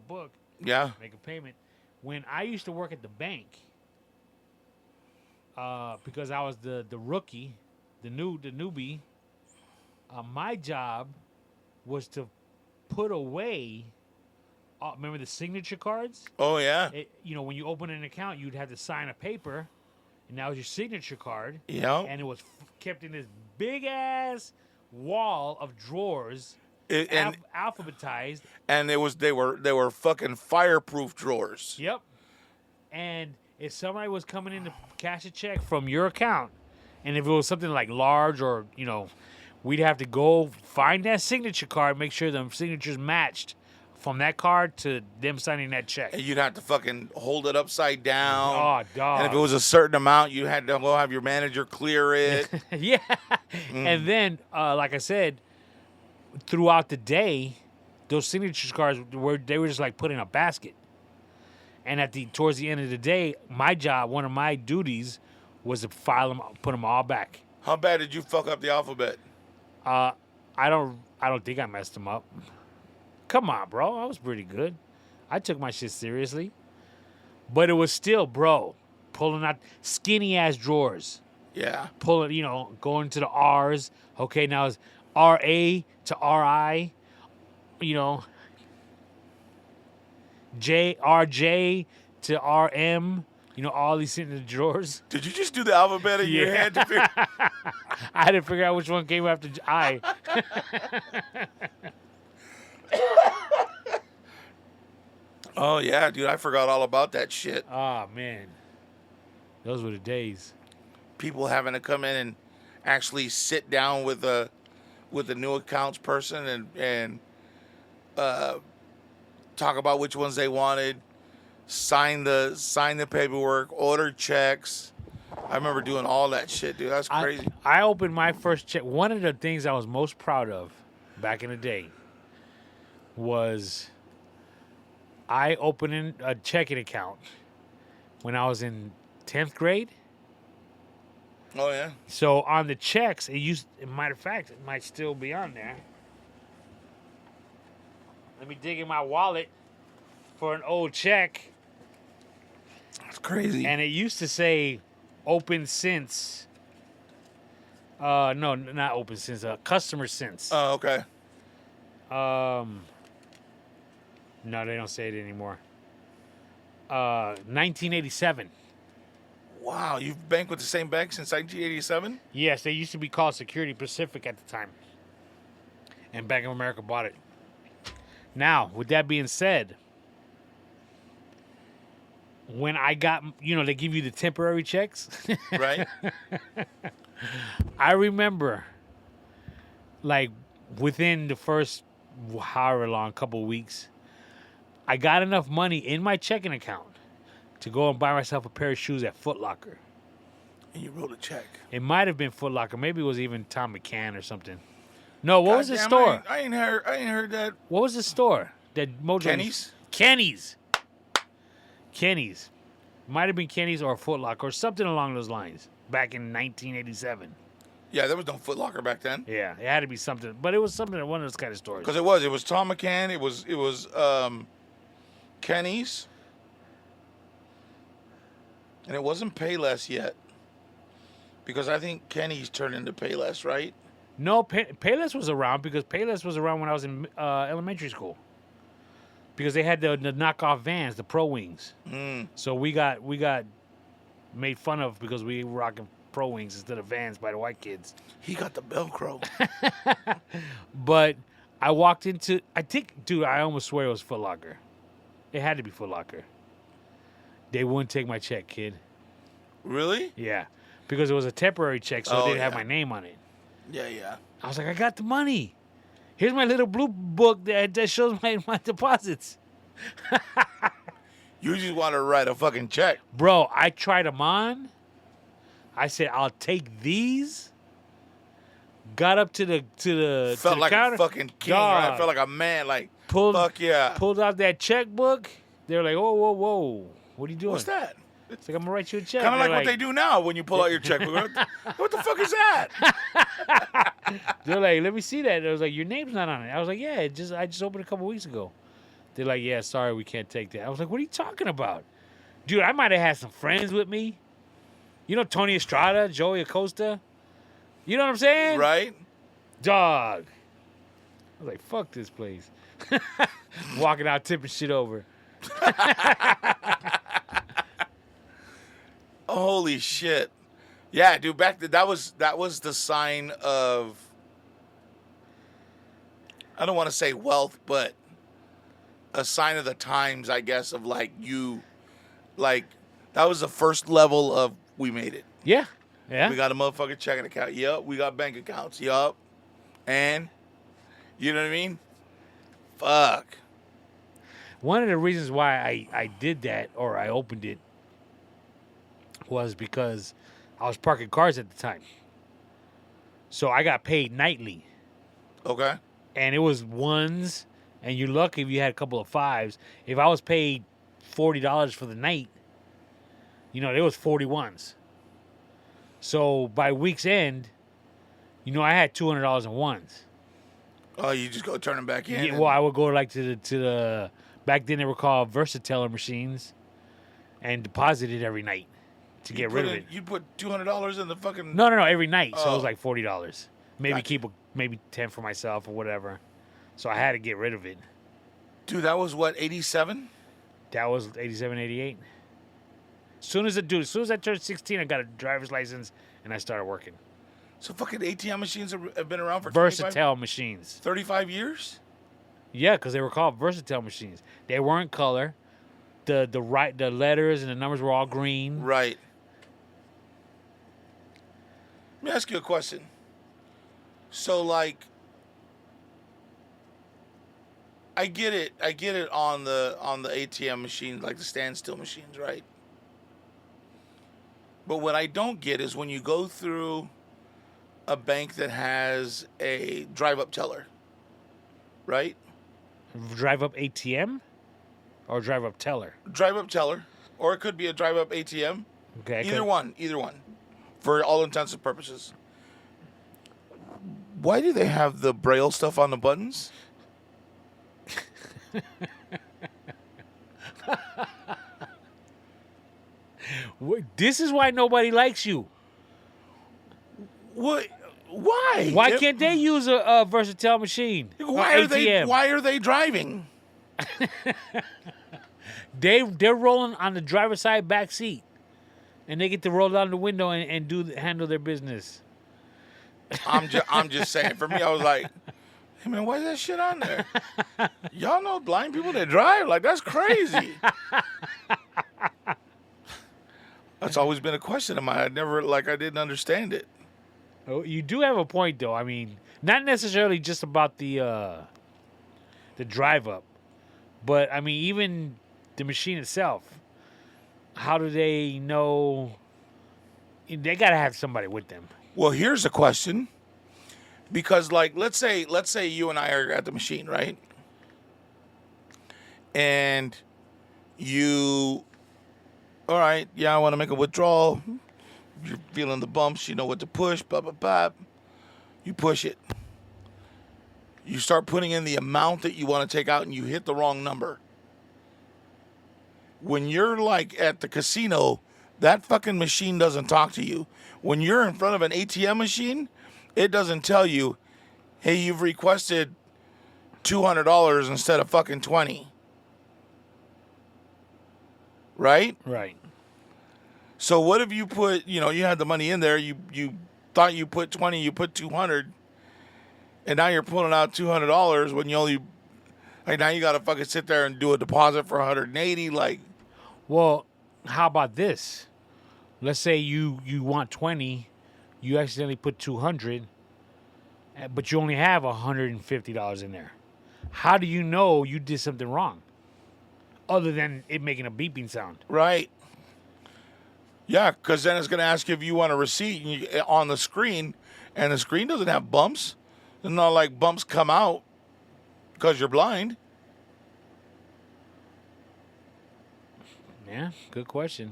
book, Yeah. make a payment. When I used to work at the bank, because I was the rookie, the newbie, my job was to put away. Remember the signature cards? Oh yeah. When you open an account, you'd have to sign a paper, and that was your signature card. Yeah. And it was kept in this big ass wall of drawers, alphabetized. And they were fucking fireproof drawers. Yep. And if somebody was coming in to cash a check from your account, and if it was something like large or we'd have to go find that signature card, make sure the signatures matched from that card to them signing that check. And you'd have to fucking hold it upside down. Oh, dog. And if it was a certain amount, you had to go have your manager clear it. Yeah. And then, like I said, throughout the day, those signature cars they were just like put in a basket. And towards the end of the day, my job, one of my duties, was to file them, put them all back. How bad did you fuck up the alphabet? I don't think I messed them up. Come on, bro. I was pretty good. I took my shit seriously. But it was still, bro, pulling out skinny ass drawers. Yeah. Pulling, going to the R's. Okay, now it's R-A to R-I. R-J to R-M. All these in the drawers. Did you just do the alphabet in your head? I had to figure out which one came after I. Oh, yeah, dude. I forgot all about that shit. Oh, man. Those were the days. People having to come in and actually sit down with the new accounts person and talk about which ones they wanted, sign the paperwork, order checks. I remember doing all that shit, dude. That's crazy. I opened my first check. One of the things I was most proud of back in the day was I opened a checking account when I was in 10th grade. Oh, yeah? So on the checks, matter of fact, it might still be on there. Let me dig in my wallet for an old check. That's crazy. And it used to say open since. No, not open since. Customer since. Oh, okay. No, they don't say it anymore. 1987. Wow, you've banked with the same bank since 1987? Yes, they used to be called Security Pacific at the time. And Bank of America bought it. Now, with that being said, when I got, they give you the temporary checks. Right. I remember, like, within the first however long, couple weeks, I got enough money in my checking account to go and buy myself a pair of shoes at Foot Locker. And you wrote a check. It might have been Foot Locker. Maybe it was even Tom McCann or something. No, what was the store? I ain't heard that. What was the store? That Mojo. Kenny's? Kenny's. Might have been Kenny's or Foot Locker or something along those lines back in 1987. Yeah, there was no Foot Locker back then. Yeah, it had to be something. But it was something at one of those kind of stores. Because it was Tom McCann. It was Kenny's. And it wasn't Payless yet. Because I think Kenny's turned into Payless, right? No, Payless was around because Payless was around when I was in elementary school. Because they had the knockoff vans, the Pro Wings. Mm. So we got made fun of because we were rocking Pro Wings instead of Vans by the white kids. He got the Velcro. But I walked into, I almost swear it was Foot Locker. It had to be Foot Locker. They wouldn't take my check, kid. Really? Yeah. Because it was a temporary check, so it didn't have my name on it. Yeah. I was like, I got the money. Here's my little blue book that shows my deposits. You just want to write a fucking check. Bro, I tried them on. I said, I'll take these. Got up to the Felt like counter. a fucking king. Dog. I felt like a man. Like, Pulled out that checkbook. They were like, whoa. What are you doing? What's that? It's like, I'm going to write you a check. Kind of like what they do now when you pull out your checkbook. What the fuck is that? They're like, let me see that. I was like, your name's not on it. I was like, yeah, I just opened a couple weeks ago. They're like, yeah, sorry, we can't take that. I was like, what are you talking about? Dude, I might have had some friends with me. You know Tony Estrada, Joey Acosta? You know what I'm saying? Right? Dog. I was like, fuck this place. Walking out, tipping shit over. Holy shit. Yeah, dude, that was the sign of, I don't want to say wealth, but a sign of the times, I guess, of like that was the first level of we made it. Yeah. Yeah. We got a motherfucking checking account. Yup. We got bank accounts. Yup. And, you know what I mean? Fuck. One of the reasons why I did that, or I opened it, was because I was parking cars at the time. So I got paid nightly. Okay. And it was 1s and you're lucky if you had a couple of fives. If I was paid $40 for the night, there was 41s. So by week's end, I had $200 in ones. Oh, you just go turn them back in. Yeah, well, I would go like to the back then they were called Versateller machines, and deposit it every night to get rid of it. You put $200 in the fucking. No, every night. So it was like $40. Maybe Gotcha. keep maybe 10 for myself or whatever. So I had to get rid of it. Dude, that was what, 87? That was 87, 88. As soon as I turned 16, I got a driver's license and I started working. So fucking ATM machines have been around for Versatile machines. 35 years? Yeah, because they were called Versatile machines. They weren't color. The letters and the numbers were all green. Right. Let me ask you a question. So, like, I get it on the ATM machines, like the standstill machines, right? But what I don't get is when you go through a bank that has a drive-up teller, right? Drive-up ATM or drive-up teller? Drive-up teller, or it could be a drive-up ATM. Okay. Either one, for all intents and purposes. Why do they have the Braille stuff on the buttons? This is why nobody likes you. What? Why? Why can't they use a Versatile machine? Why are they driving? They're rolling on the driver's side back seat, and they get to roll down the window and handle their business. I'm just saying. For me, I was like, hey man, why is that shit on there? Y'all know blind people that drive? Like, that's crazy. That's always been a question of mine. I didn't understand it. Oh, you do have a point, though. I mean, not necessarily just about the drive up, but I mean, even the machine itself. How do they know? They gotta have somebody with them. Well, here's a question. Because, like, let's say you and I are at the machine, right? And all right, yeah, I want to make a withdrawal. You're feeling the bumps, you know what to push, blah, blah, blah. You push it. You start putting in the amount that you want to take out and you hit the wrong number. When you're, like, at the casino, that fucking machine doesn't talk to you. When you're in front of an ATM machine, it doesn't tell you, hey, you've requested $200 instead of fucking $20. Right? Right. So what if you put, you had the money in there, you thought you put 20, you put 200, and now you're pulling out $200 when you only, like, now you got to fucking sit there and do a deposit for 180, like. Well, how about this? Let's say you want 20, you accidentally put 200, but you only have $150 in there. How do you know you did something wrong? Other than it making a beeping sound. Right. Yeah, because then it's going to ask you if you want a receipt on the screen, and the screen doesn't have bumps. It's not like bumps come out because you're blind. Yeah, good question.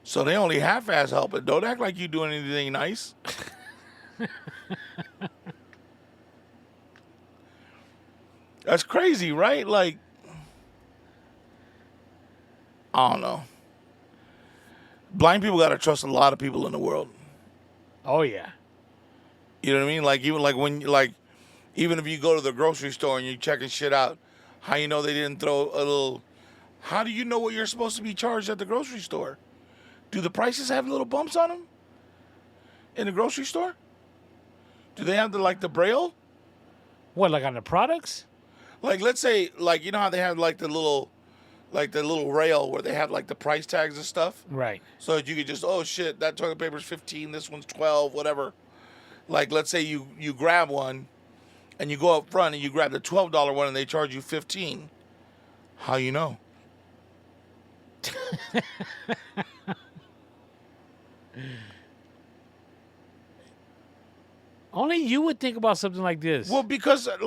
So they only half-ass help it. Don't act like you're doing anything nice. That's crazy, right? Like, I don't know. Blind people got to trust a lot of people in the world. Oh, yeah. You know what I mean? Even if you go to the grocery store and you're checking shit out, how you know they didn't throw a little... How do you know what you're supposed to be charged at the grocery store? Do the prices have little bumps on them in the grocery store? Do they have the Braille? What, like on the products? Like, let's say, like, you know how they have the little rail where they have the price tags and stuff? Right. So that you could just, oh shit, that toilet paper's 15, this one's 12, whatever. Like, let's say you grab one and you go up front and you grab the $12 one and they charge you 15. How you know? Only you would think about something like this. Well, because I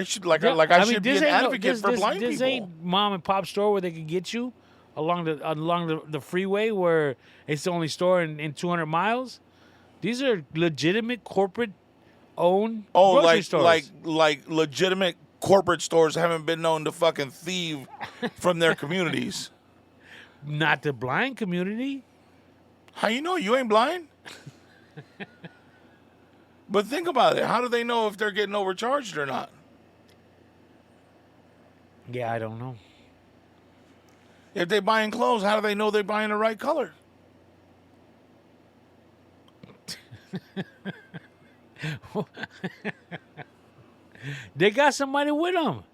should Yeah, I should be this an ain't advocate for blind this people. ain't mom and pop store where they can get you along the freeway where it's the only store in 200 miles. These are legitimate corporate owned Oh, grocery stores. like legitimate corporate stores haven't been known to fucking thieve from their communities. Not the blind community. How you know you ain't blind? But think about it. How do they know if they're getting overcharged or not? Yeah, I don't know. If they buying clothes, how do they know they're buying the right color? They got somebody with them,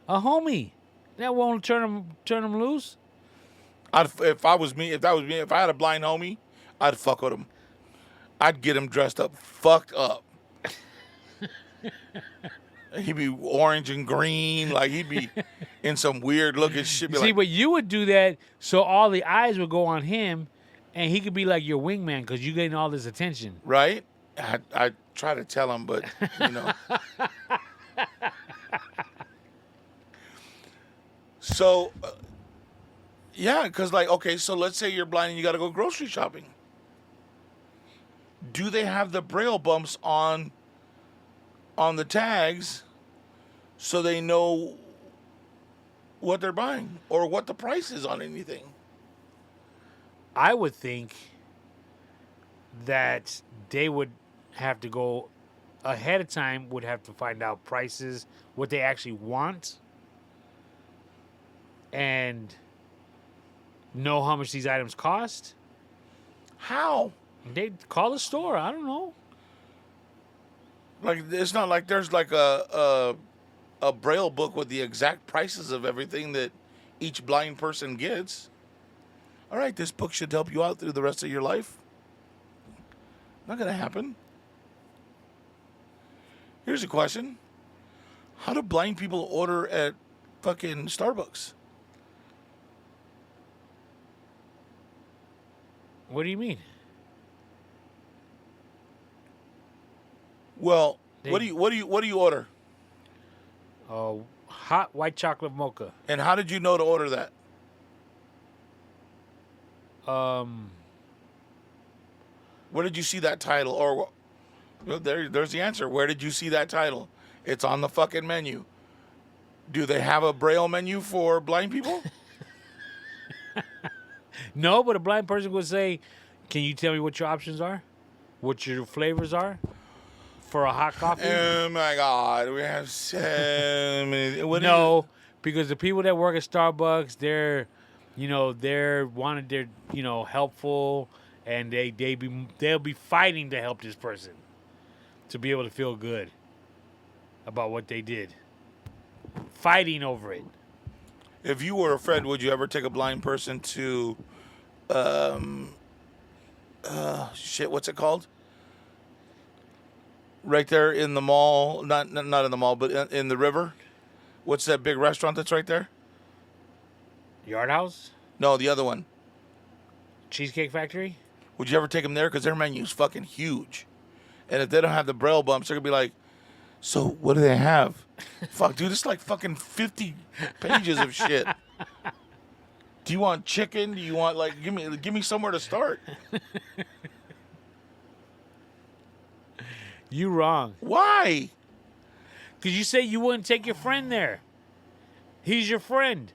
a homie that won't turn them loose. If I had a blind homie, I'd fuck with him. I'd get him dressed up, fucked up. He'd be orange and green, like he'd be in some weird looking shit. See, but you would do that so all the eyes would go on him, and he could be like your wingman because you getting all this attention. Right? I try to tell him, but you know. So, yeah, because like, okay, so let's say you're blind and you got to go grocery shopping. Do they have the braille bumps on the tags so they know what they're buying or what the price is on anything? I would think that they would have to go ahead of time, would have to find out prices, what they actually want, and know how much these items cost. How? They call the store. I don't know. Like, it's not like there's like a braille book with the exact prices of everything that each blind person gets. All right, this book should help you out through the rest of your life. Not gonna happen. Here's a question. How do blind people order at fucking Starbucks? What do you mean? Well, what do you order? Hot white chocolate mocha. And how did you know to order that? Where did you see that title? Or well, there's the answer. Where did you see that title? It's on the fucking menu. Do they have a braille menu for blind people? No, but a blind person would say, "Can you tell me what your options are? What your flavors are for a hot coffee?" Oh my God, we have so many. No, because the people that work at Starbucks, they're helpful, and they'll be fighting to help this person to be able to feel good about what they did, fighting over it. If you were a friend, would you ever take a blind person to, what's it called? Right there in the mall, not in the mall, but in the river. What's that big restaurant that's right there? Yard House? No, the other one. Cheesecake Factory? Would you ever take them there? Because their menu's fucking huge. And if they don't have the braille bumps, they're going to be like, so what do they have? Fuck, dude, it's like fucking 50 pages of shit. Do you want chicken? Do you want, like, give me somewhere to start? You wrong. Why? Because you say you wouldn't take your friend there. He's your friend.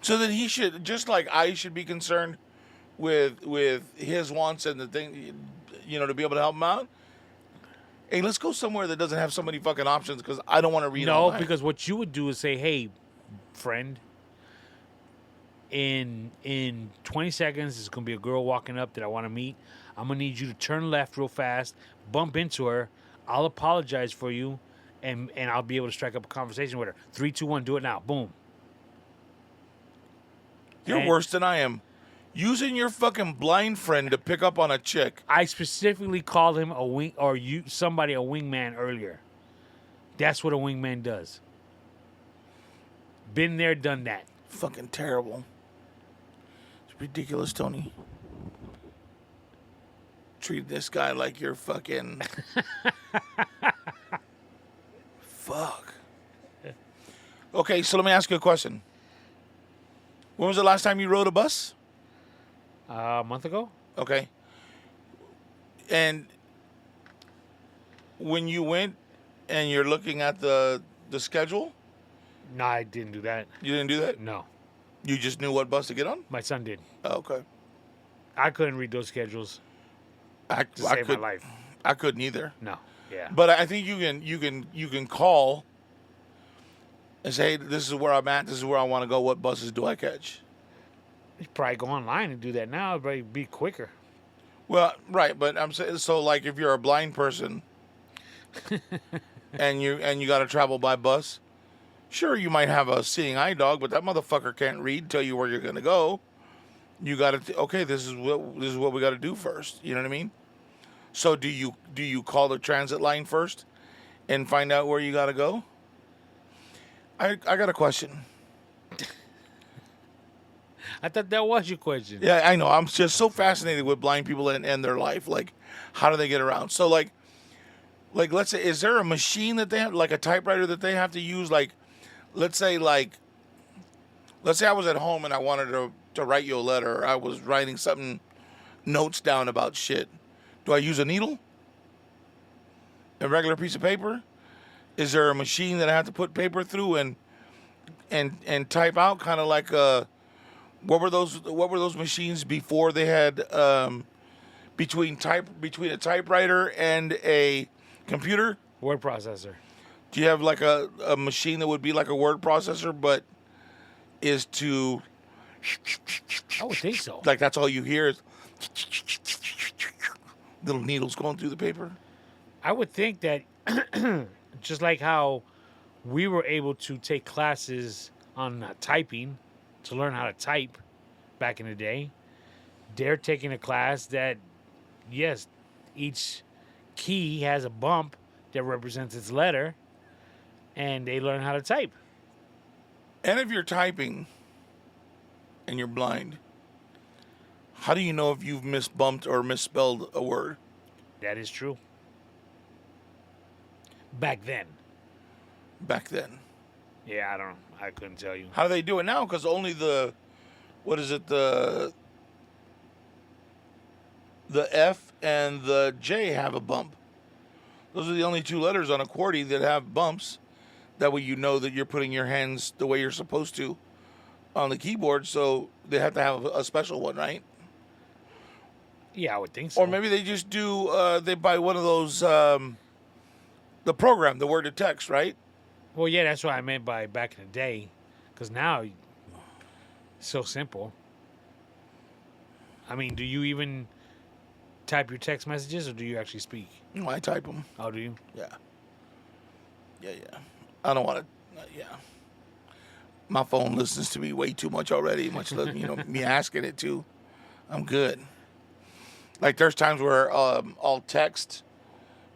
So then he should, just like I should be concerned with his wants and the thing, to be able to help him out. Hey, let's go somewhere that doesn't have so many fucking options because I don't want to read all No, night. because what you would do is say, "Hey, friend, in 20 seconds, there's going to be a girl walking up that I want to meet. I'm going to need you to turn left real fast, bump into her. I'll apologize for you, and I'll be able to strike up a conversation with her. 3, 2, 1, do it now. Boom." You're worse than I am. Using your fucking blind friend to pick up on a chick. I specifically called him a wingman earlier. That's what a wingman does. Been there, done that. Fucking terrible. It's ridiculous, Tony. treat this guy like you're fucking. Fuck. Okay, so let me ask you a question. When was the last time you rode a bus? A month ago? Okay. And when you went and you're looking at the schedule, No, I didn't do that. you didn't do that? No, You just knew what bus to get on? my son did. Oh, okay. I couldn't read those schedules I to save could, my life. I couldn't either. No. Yeah. But I think you can call and say, hey, this is where I'm at, this is where I want to go, what buses do I catch? You probably go online and do that now. It'd probably be quicker. Well, right, but I'm saying, so like if you're a blind person and you got to travel by bus, sure, you might have a seeing eye dog, but that motherfucker can't read, tell you where you're going to go. You got to okay, this is what we got to do first. You know what I mean? So do you call the transit line first and find out where you got to go? I got a question. I thought that was your question. Yeah, I know. I'm just so fascinated with blind people and their life. Like, how do they get around? So, like let's say, is there a machine that they have, like a typewriter that they have to use? Like, let's say I was at home and I wanted to write you a letter. Or I was writing notes down about shit. Do I use a needle? A regular piece of paper? Is there a machine that I have to put paper through and type out, kind of like what were those machines before they had between a typewriter and a computer? Word processor. Do you have like a machine that would be like a word processor, but is to I would think so. like that's all you hear is little needles going through the paper? I would think that just like how we were able to take classes on typing to learn how to type back in the day, they're taking a class that, yes, each key has a bump that represents its letter, and they learn how to type. And if you're typing and you're blind, how do you know if you've misbumped or misspelled a word? That is true. Back then. Back then. Yeah, I don't know. I couldn't tell you. How do they do it now? Because only the F and the J have a bump. Those are the only two letters on a QWERTY that have bumps. That way you know that you're putting your hands the way you're supposed to on the keyboard, so they have to have a special one, right? Yeah, I would think so. Or maybe they just do, they buy one of those, the program, the word to text, right? Well, yeah, that's what I meant by back in the day. Because now, it's so simple. I mean, do you even type your text messages or do you actually speak? No, I type them. Oh, do you? Yeah. Yeah. I don't want to, yeah. My phone listens to me way too much already, much less, me asking it to. I'm good. Like, there's times where I'll text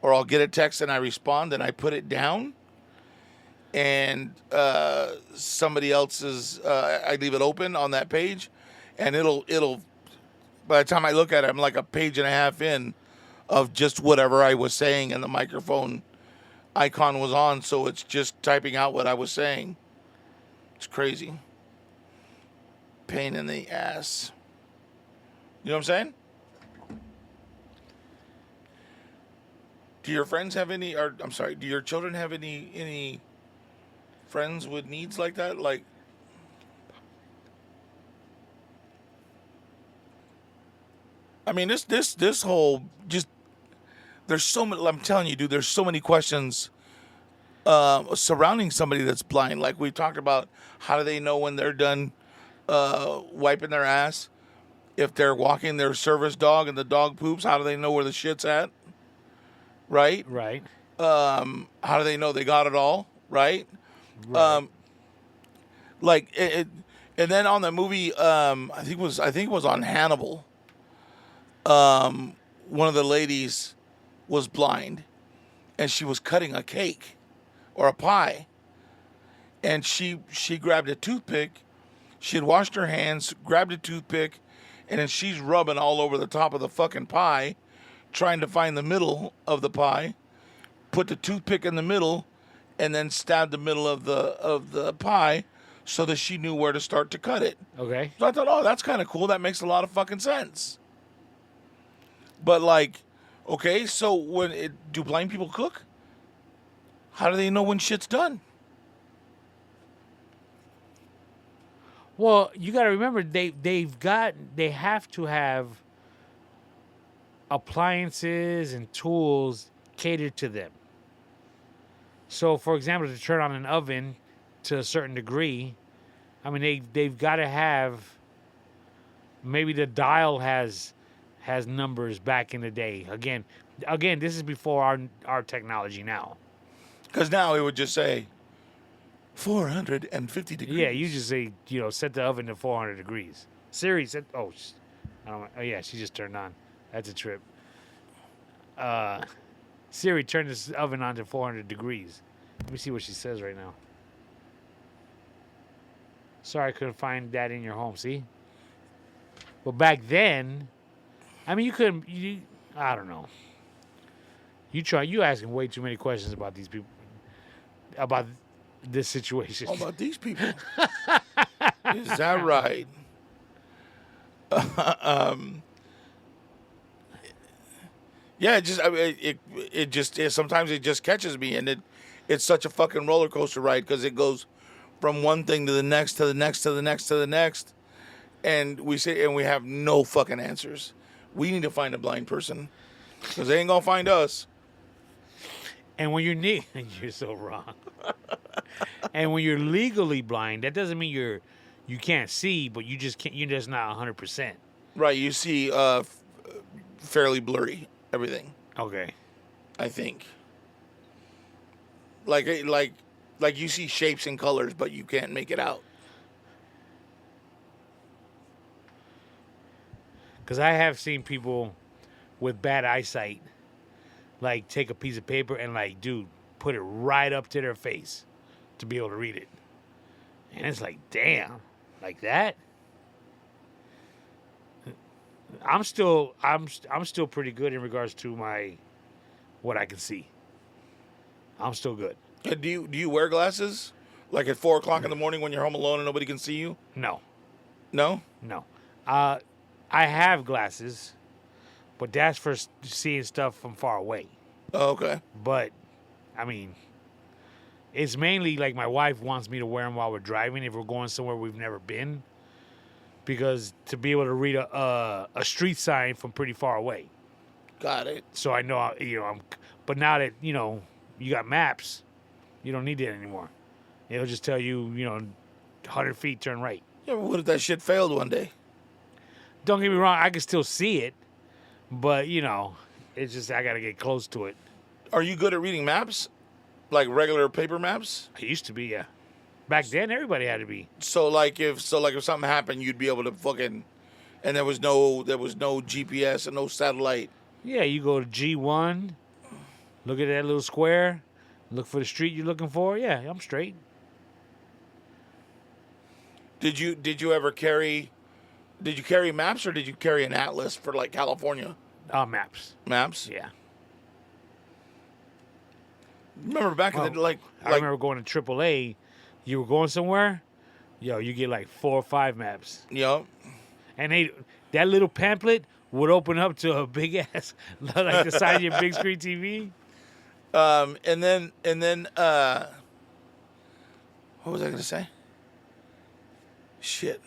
or I'll get a text and I respond and I put it down. And somebody else's, I leave it open on that page, and it'll. By the time I look at it, I'm like a page and a half in, of just whatever I was saying, and the microphone icon was on, so it's just typing out what I was saying. It's crazy. Pain in the ass. You know what I'm saying? Do your friends have any? Or I'm sorry. Do your children have any friends with needs like that? Like, I mean, this whole just there's so many. I'm telling you, dude. There's so many questions surrounding somebody that's blind. Like we talked about, how do they know when they're done wiping their ass? If they're walking their service dog and the dog poops, how do they know where the shit's at? Right. Right. How do they know they got it all? Right. Right. Like it, and then on the movie, I think it was on Hannibal. One of the ladies was blind, and she was cutting a cake or a pie, and she grabbed a toothpick. She had washed her hands, grabbed a toothpick, and then she's rubbing all over the top of the fucking pie, trying to find the middle of the pie, put the toothpick in the middle, and then stabbed the middle of the pie so that she knew where to start to cut it. Okay. So I thought, oh, that's kind of cool. That makes a lot of fucking sense. But like, okay, so do blind people cook? How do they know when shit's done? Well, you got to remember they have to have appliances and tools catered to them. So, for example, to turn on an oven to a certain degree, I mean they've got to have, maybe the dial has numbers back in the day. Again, this is before our technology now. Because now it would just say 450 degrees. Yeah, you just say, set the oven to 400 degrees. Siri said, oh yeah, she just turned on. That's a trip. Siri, turn this oven on to 400 degrees. Let me see what she says right now. Sorry, I couldn't find that in your home. See? But back then, I mean, you couldn't. I don't know. You asking way too many questions about these people, about this situation. How about these people? Is that right? Yeah, sometimes it just catches me, and it's such a fucking roller coaster ride because it goes from one thing to the next, to the next, to the next, to the next, and we have no fucking answers. We need to find a blind person because they ain't gonna find us. And when you're you're so wrong. And when you're legally blind, that doesn't mean you can't see, but you just can't. You're just not 100%. Right, you see fairly blurry everything. Okay. I think. Like you see shapes and colors, but you can't make it out. Because I have seen people with bad eyesight, like, take a piece of paper and, like, dude, put it right up to their face to be able to read it. And it's like, damn, like that? I'm still pretty good in regards to what I can see. I'm still good. Do you wear glasses? Like at 4:00 in the morning when you're home alone and nobody can see you? No. No? No. I have glasses, but that's for seeing stuff from far away. Oh, okay. But, I mean, it's mainly like my wife wants me to wear them while we're driving if we're going somewhere we've never been. Because to be able to read a street sign from pretty far away. Got it. So I know, but now that, you got maps, you don't need that anymore. It'll just tell you, 100 feet, turn right. Yeah, but what if that shit failed one day? Don't get me wrong, I can still see it, but, it's just I got to get close to it. Are you good at reading maps? Like regular paper maps? I used to be, yeah. Back then, everybody had to be. So if something happened, you'd be able to fucking, and there was no GPS and no satellite. Yeah, you go to G1, look at that little square, look for the street you're looking for. Yeah, I'm straight. Did you ever carry? Did you carry maps or did you carry an atlas for like California? Maps. Maps? Yeah. Remember back in the I remember going to AAA. You were going somewhere, you get like 4 or 5 maps. Yep. And that little pamphlet would open up to a big ass, like the size of your big screen TV. And then what was I gonna say? Shit,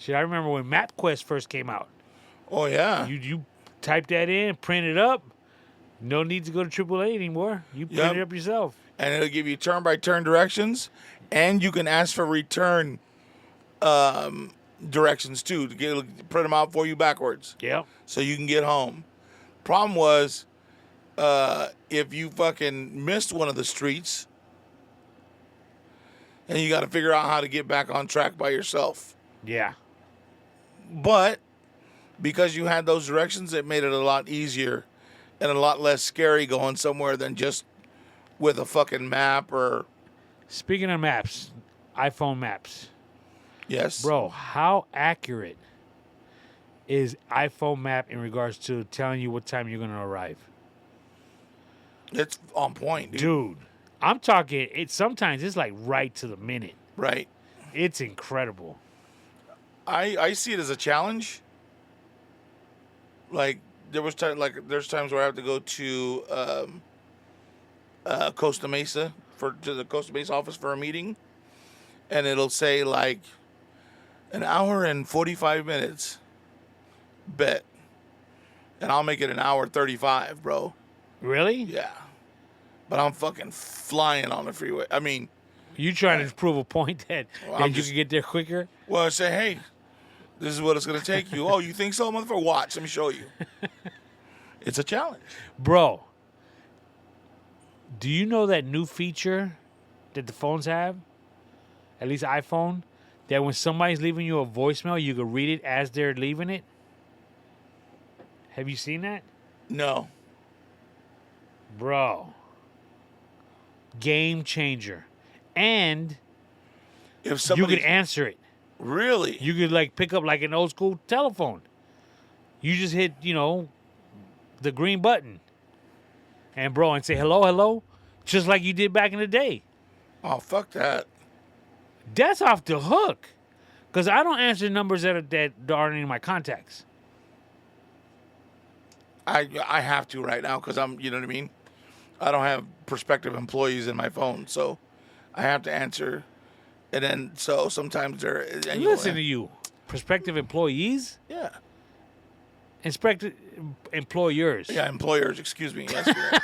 I remember when MapQuest first came out. Oh yeah. You type that in, print it up. No need to go to AAA anymore. You print it up yourself. And it'll give you turn-by-turn directions, and you can ask for return directions too to print them out for you backwards. Yep. So you can get home. Problem was, if you fucking missed one of the streets, and you got to figure out how to get back on track by yourself. Yeah. But because you had those directions, it made it a lot easier and a lot less scary going somewhere than just with a fucking map or... Speaking of maps, iPhone maps. Yes. Bro, how accurate is iPhone map in regards to telling you what time you're going to arrive. It's on point, dude. Dude, I'm talking, sometimes it's like right to the minute. Right. It's incredible. I see it as a challenge. Like there's times where I have to go to Costa Mesa to the Costa Mesa office for a meeting, and it'll say like an hour and 45 minutes. Bet, and I'll make it an hour 35, bro. Really? Yeah, but I'm fucking flying on the freeway. I mean, You trying to prove a point that, I'm you just- can get there quicker? well, I say, hey, this is what it's gonna take you. Oh, you think so, motherfucker? Watch, let me show you. It's a challenge. Bro, do you know that new feature that the phones have, at least iPhone, that when somebody's leaving you a voicemail, you can read it as they're leaving it? Have you seen that? No. Bro. Game changer. And If you somebody could answer it. really, You could like pick up like an old school telephone. You just hit, the green button. And bro, and say hello, hello, just like you did back in the day. oh fuck that. That's off the hook. Because I don't answer numbers that aren't in my contacts. I have to right now because I'm, you know what I mean? I don't have prospective employees in my phone, so I have to answer. And then, so sometimes they're... And Listen to you. Prospective employees? Yeah. Prospective employers. Yeah, employers, excuse me. Yes, you're right.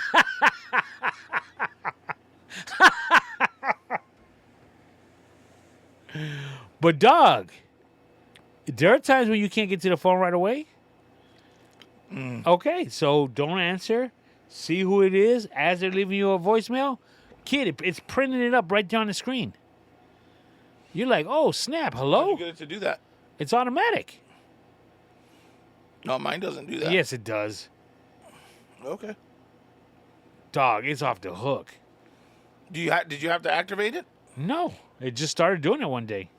But dog, there are times when you can't get to the phone right away. Okay, so don't answer. See who it is as they're leaving you a voicemail. Kid, it's printing it up right there on the screen. You're like, oh, snap, How'd hello? you get it to do that? It's automatic. No, mine doesn't do that. Yes, it does. Okay. Dog, it's off the hook. Did you have to activate it? No, it just started doing it one day.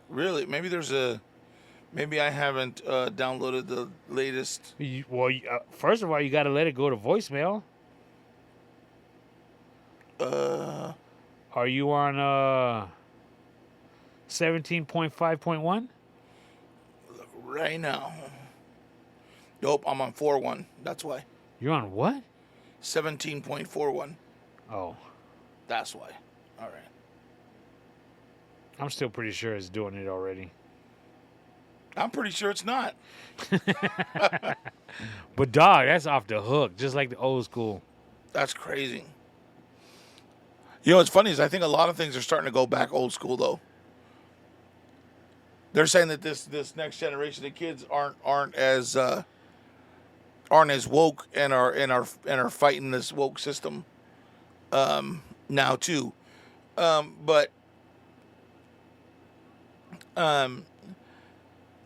Really? Maybe I haven't downloaded the latest. First of all, you got to let it go to voicemail. Are you on 17.5.1? Right now. Nope, I'm on 4.1. That's why. You're on what? 17.41. Oh, That's why. All right. I'm still pretty sure it's doing it already. I'm pretty sure it's not. But dog, that's off the hook, just like the old school. That's crazy. You know what's funny is I think a lot of things are starting to go back old school though. They're saying that this next generation of kids aren't as woke and are fighting this woke system now too.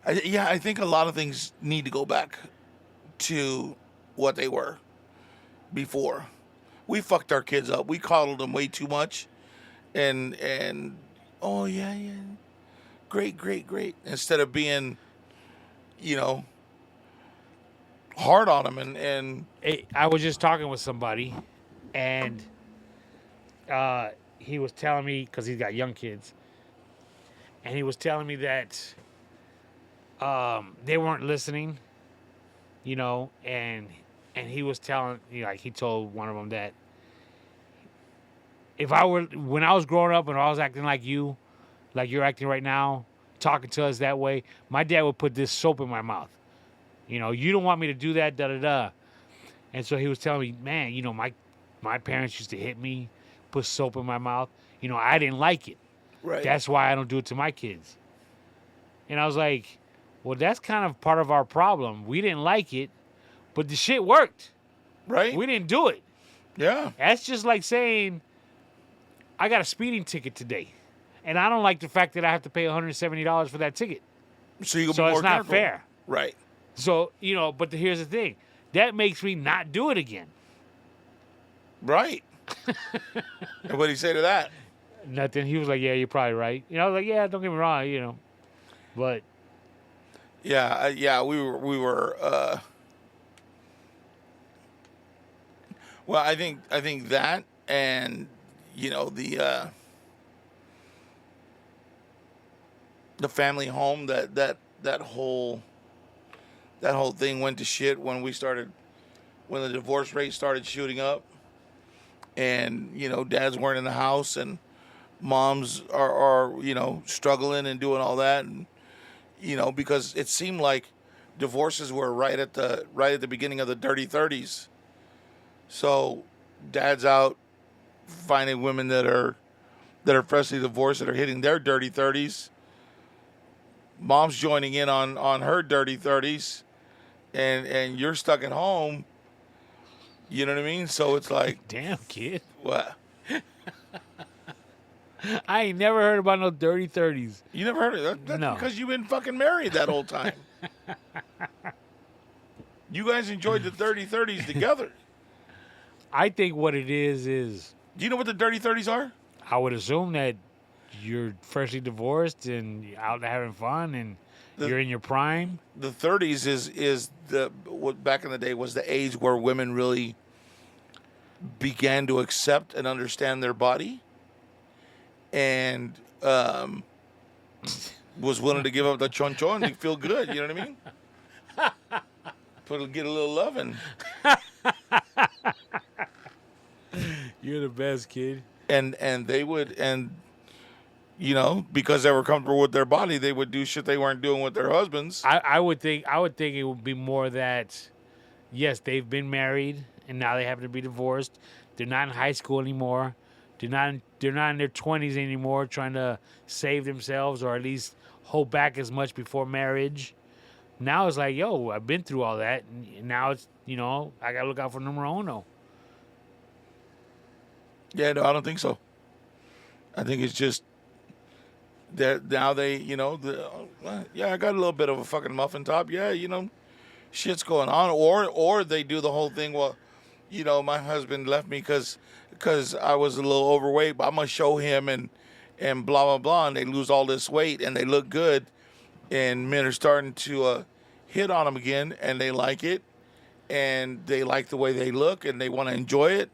I think a lot of things need to go back to what they were before. We fucked our kids up. We coddled them way too much, and oh yeah, great, instead of being, hard on them and I was just talking with somebody, and he was telling me, because he's got young kids, and he was telling me that they weren't listening, and he was telling, he told one of them that when I was growing up and I was acting like you're acting right now, talking to us that way, my dad would put this soap in my mouth. You don't want me to do that, da-da-da. And so he was telling me, man, my parents used to hit me, put soap in my mouth. I didn't like it. right. That's why I don't do it to my kids. And I was like, well, that's kind of part of our problem. We didn't like it, but the shit worked. right. We didn't do it. Yeah. That's just like saying, I got a speeding ticket today, and I don't like the fact that I have to pay $170 for that ticket. So you can So be it's more not careful. fair. Right. So, but here's the thing. That makes me not do it again. Right. And what did he say to that? Nothing. He was like, yeah, you're probably right. I was like, yeah, don't get me wrong, But Yeah. We were. Well, I think that, and the family home, that whole thing went to shit when the divorce rate started shooting up, and dads weren't in the house, and moms are struggling and doing all that, and because it seemed like divorces were right at the beginning of the dirty 30s. So dads out finding women that are freshly divorced, that are hitting their dirty 30s. Mom's joining in on her dirty 30s, and you're stuck at home. You know what I mean? So it's like, Damn, kid. what? I ain't never heard about no dirty 30s. You never heard of that? That's No. because you've been fucking married that whole time. You guys enjoyed the dirty 30s together. I think what it is Do you know what the dirty 30s are? I would assume that you're freshly divorced and you're out having fun and you're in your prime. The 30s is what back in the day was the age where women really began to accept and understand their body, and was willing to give up the choncho and feel good. You know what I mean? Get a little loving. You're the best, kid. And they would, because they were comfortable with their body, they would do shit they weren't doing with their husbands. I would think it would be more that, yes, they've been married and now they happen to be divorced. They're not in high school anymore. They're not in their 20s anymore, trying to save themselves or at least hold back as much before marriage. Now it's like, yo, I've been through all that, and now it's I gotta look out for numero uno. Yeah, no, I don't think so. I think it's just that now they, I got a little bit of a fucking muffin top. Yeah, shit's going on. Or they do the whole thing, well, my husband left me because I was a little overweight, but I'm going to show him and blah, blah, blah. And they lose all this weight and they look good. And men are starting to hit on them again, and they like it. And they like the way they look, and they want to enjoy it.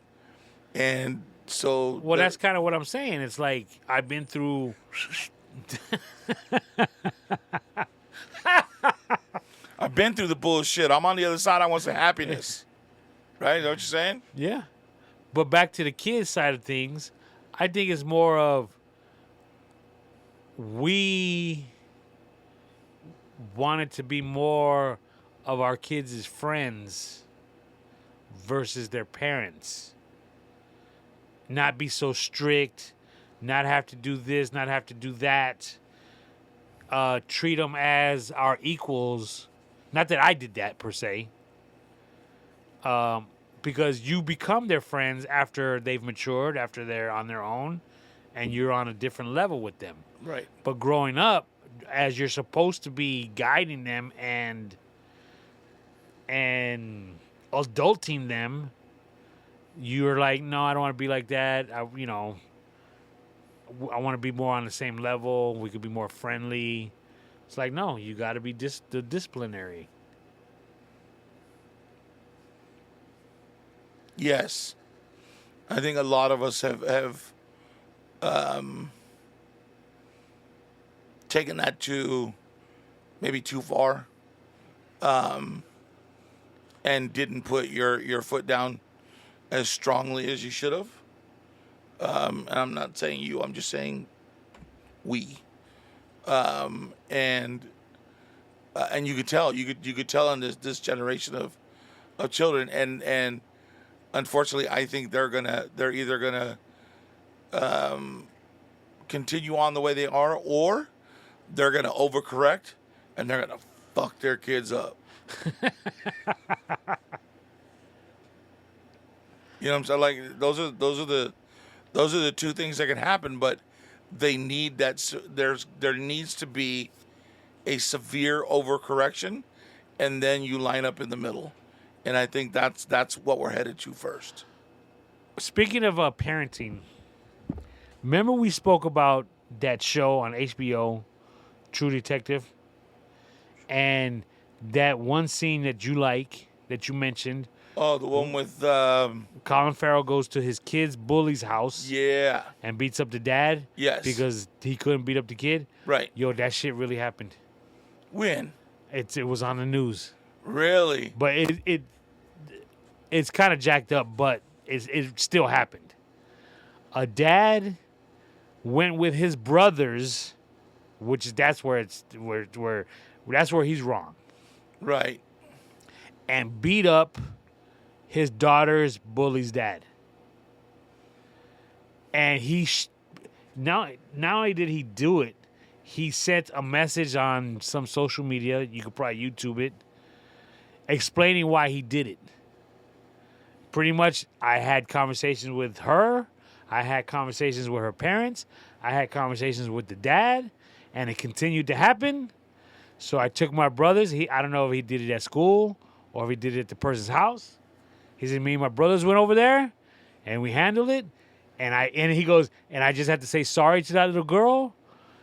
And so... Well, that's kind of what I'm saying. It's like, I've been through... I've been through the bullshit. I'm on the other side. I want some happiness. Right? You know what you're saying? Yeah. But back to the kids side of things, I think it's more of we wanted to be more of our kids' friends versus their parents. Not be so strict, not have to do this, not have to do that. Treat them as our equals. Not that I did that per se. Because you become their friends after they've matured, after they're on their own, and you're on a different level with them. Right. But growing up, as you're supposed to be guiding them and adulting them, you're like, no, I don't want to be like that. I want to be more on the same level. We could be more friendly. It's like, no, you got to be the disciplinary. Yes. I think a lot of us have taken that to maybe too far, and didn't put your foot down as strongly as you should have. And I'm not saying you, I'm just saying we. And you could tell, you could tell in this generation of children, and unfortunately, I think they're either gonna continue on the way they are, or they're gonna overcorrect and they're gonna fuck their kids up. You know what I'm saying? Like those are the two things that can happen, but they need that. There needs to be a severe overcorrection, and then you line up in the middle. And I think that's what we're headed to first. Speaking of parenting, remember we spoke about that show on HBO, True Detective? And that one scene that you like, that you mentioned, Oh, the one with Colin Farrell goes to his kid's bully's house yeah. and beats up the dad Yes. because he couldn't beat up the kid. Right. Yo, that shit really happened. When? It was on the news. Really? But it's kind of jacked up, but it still happened. A dad went with his brothers, that's where he's wrong, Right. and beat up his daughter's bully's dad. And not only did he do it, he sent a message on some social media. You could probably YouTube it, explaining why he did it. Pretty much, I had conversations with her. I had conversations with her parents. I had conversations with the dad, and it continued to happen. So I took my brothers. I don't know if he did it at school or if he did it at the person's house. He said, me and my brothers went over there, and we handled it. And he goes, and I just had to say sorry to that little girl.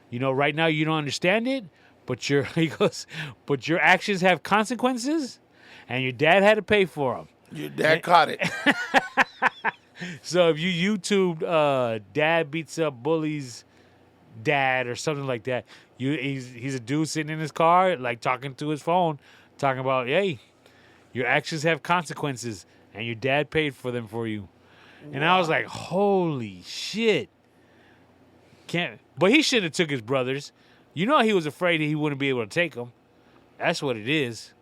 You know, right now you don't understand it, but he goes, but your actions have consequences, and your dad had to pay for them. Your dad caught it. So if you YouTubed dad beats up bully's dad or something like that, he's a dude sitting in his car, like talking to his phone, talking about, hey, your actions have consequences, and your dad paid for them for you. And I was like, holy shit. But he should have took his brothers. You know, he was afraid that he wouldn't be able to take them. That's what it is.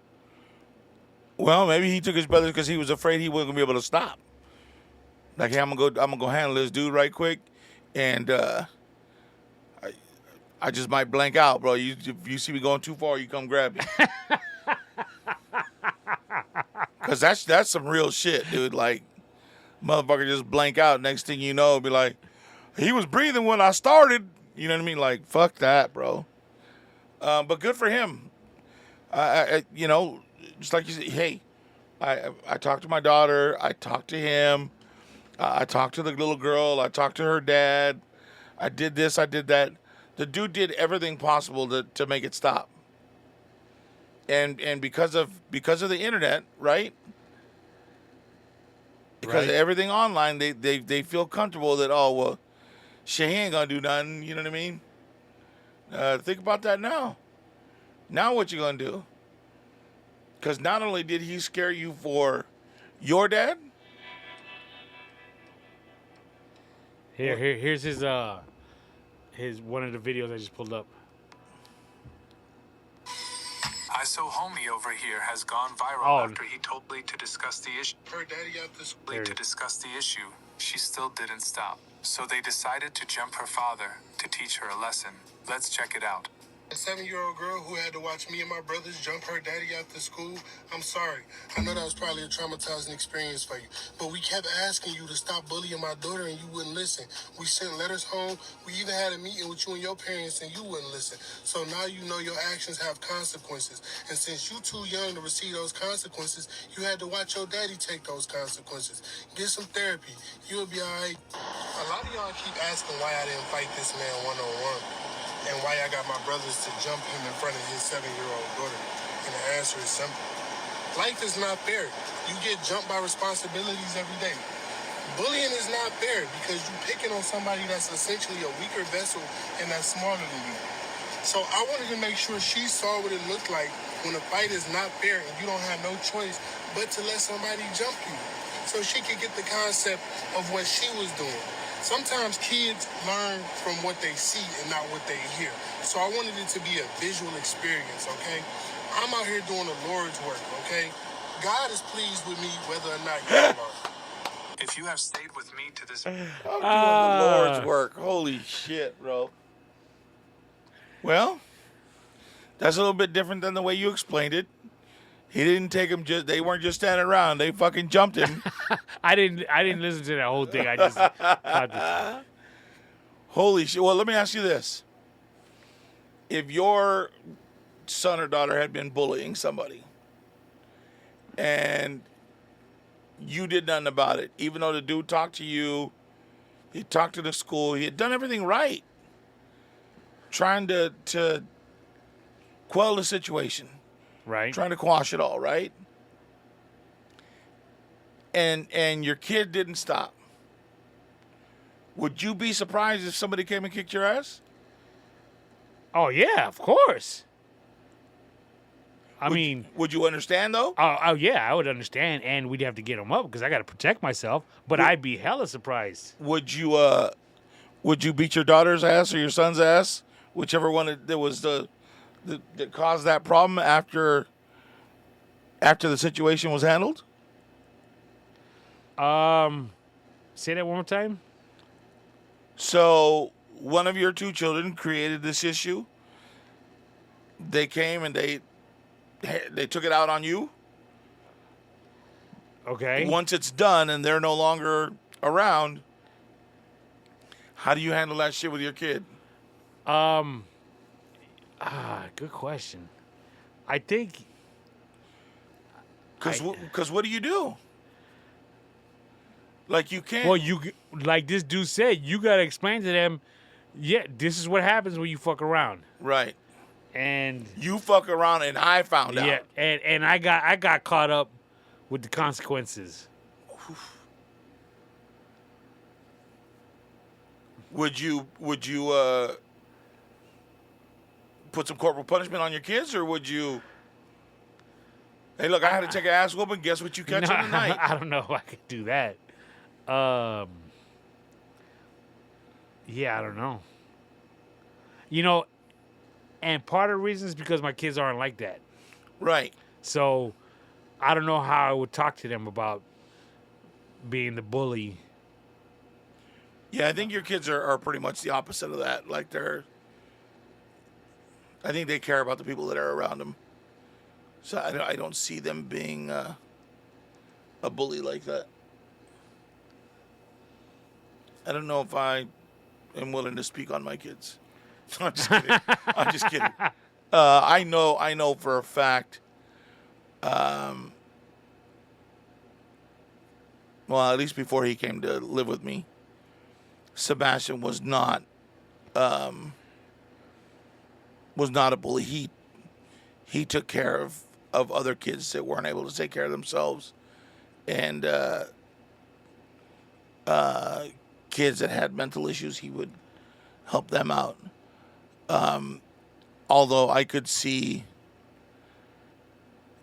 Well, maybe he took his brothers because he was afraid he wasn't gonna be able to stop. Like, hey, I'm gonna go handle this dude right quick, and I just might blank out, bro. If you see me going too far, you come grab me. Cause that's some real shit, dude. Like, motherfucker just blank out. Next thing you know, be like, he was breathing when I started. You know what I mean? Like, fuck that, bro. But good for him. You know, just like you said, hey, I talked to my daughter. I talked to him. I talked to the little girl. I talked to her dad. I did this. I did that. The dude did everything possible to make it stop. And because of the internet, right? Because of everything online, they feel comfortable that, oh, well, shit, he ain't gonna do nothing. You know what I mean? Think about that now. Now what you gonna do? Because not only did he scare you for your dad. Here's his one of the videos I just pulled up. I So Homie over here has gone viral after he told Lee to discuss the issue. Her daddy got this Lee to discuss the issue. She still didn't stop. So they decided to jump her father to teach her a lesson. Let's check it out. A 7-year-old girl who had to watch me and my brothers jump her daddy after school. I'm sorry. I know that was probably a traumatizing experience for you. But we kept asking you to stop bullying my daughter and you wouldn't listen. We sent letters home. We even had a meeting with you and your parents and you wouldn't listen. So now you know your actions have consequences. And since you too young to receive those consequences, you had to watch your daddy take those consequences. Get some therapy. You'll be all right. A lot of y'all keep asking why I didn't fight this man one-on-one. And why I got my brothers to jump him in front of his 7-year-old daughter. And the answer is simple. Life is not fair. You get jumped by responsibilities every day. Bullying is not fair because you're picking on somebody that's essentially a weaker vessel and that's smaller than you. So I wanted to make sure she saw what it looked like when a fight is not fair and you don't have no choice but to let somebody jump you. So she could get the concept of what she was doing. Sometimes kids learn from what they see and not what they hear. So I wanted it to be a visual experience, okay? I'm out here doing the Lord's work, okay? God is pleased with me whether or not you are. If you have stayed with me to this... I'm doing the Lord's work. Holy shit, bro. Well, that's a little bit different than the way you explained it. He didn't take him they weren't just standing around. They fucking jumped him. I didn't listen to that whole thing. I just Holy shit. Well, let me ask you this. If your son or daughter had been bullying somebody and you did nothing about it, even though the dude talked to you, he talked to the school, he had done everything right, trying to quell the situation, Right. trying to quash it all, right? And your kid didn't stop. Would you be surprised if somebody came and kicked your ass? Oh yeah, of course. I mean, would you understand though? oh yeah, I would understand, and we'd have to get him up because I got to protect myself. But I'd be hella surprised. Would you beat your daughter's ass or your son's ass, whichever one that was that caused that problem after the situation was handled? Say that one more time. So one of your two children created this issue. They came and they took it out on you. Okay. Once it's done and they're no longer around, how do you handle that shit with your kid? Good question. I think because what do you do? Like you can't. well, like this dude said, you gotta explain to them. Yeah, this is what happens when you fuck around. Right. And you fuck around, and I found out. Yeah, and I got caught up with the consequences. Would you put some corporal punishment on your kids, or would you? Hey, look, I had to take an ass whooping. Guess what you catch in the night? I don't know if I could do that. Yeah, I don't know. You know, and part of the reason is because my kids aren't like that. Right. So I don't know how I would talk to them about being the bully. Yeah, I think your kids are pretty much the opposite of that. Like I think they care about the people that are around them. So I don't see them being a bully like that. I don't know if I am willing to speak on my kids. I'm just kidding. I'm just kidding. I know for a fact. Well, at least before he came to live with me, Sebastian was not a bully. He took care of other kids that weren't able to take care of themselves, and kids that had mental issues, he would help them out. Although I could see,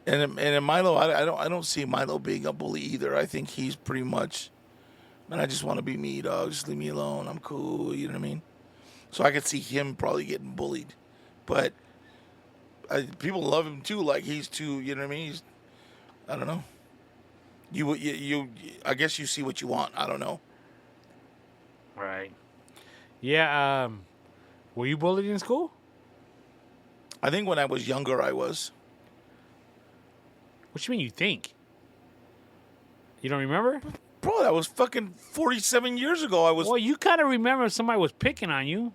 and in Milo, I don't see Milo being a bully either. I think he's pretty much, man, I just want to be me, dog. Just leave me alone. I'm cool. You know what I mean? So I could see him probably getting bullied, but people love him too. Like he's too, you know what I mean? I don't know. You I guess you see what you want. I don't know. Right. Yeah. Were you bullied in school? I think when I was younger, I was. What you mean you think? You don't remember? Bro, that was fucking 47 years ago. I was. Well, you kind of remember somebody was picking on you.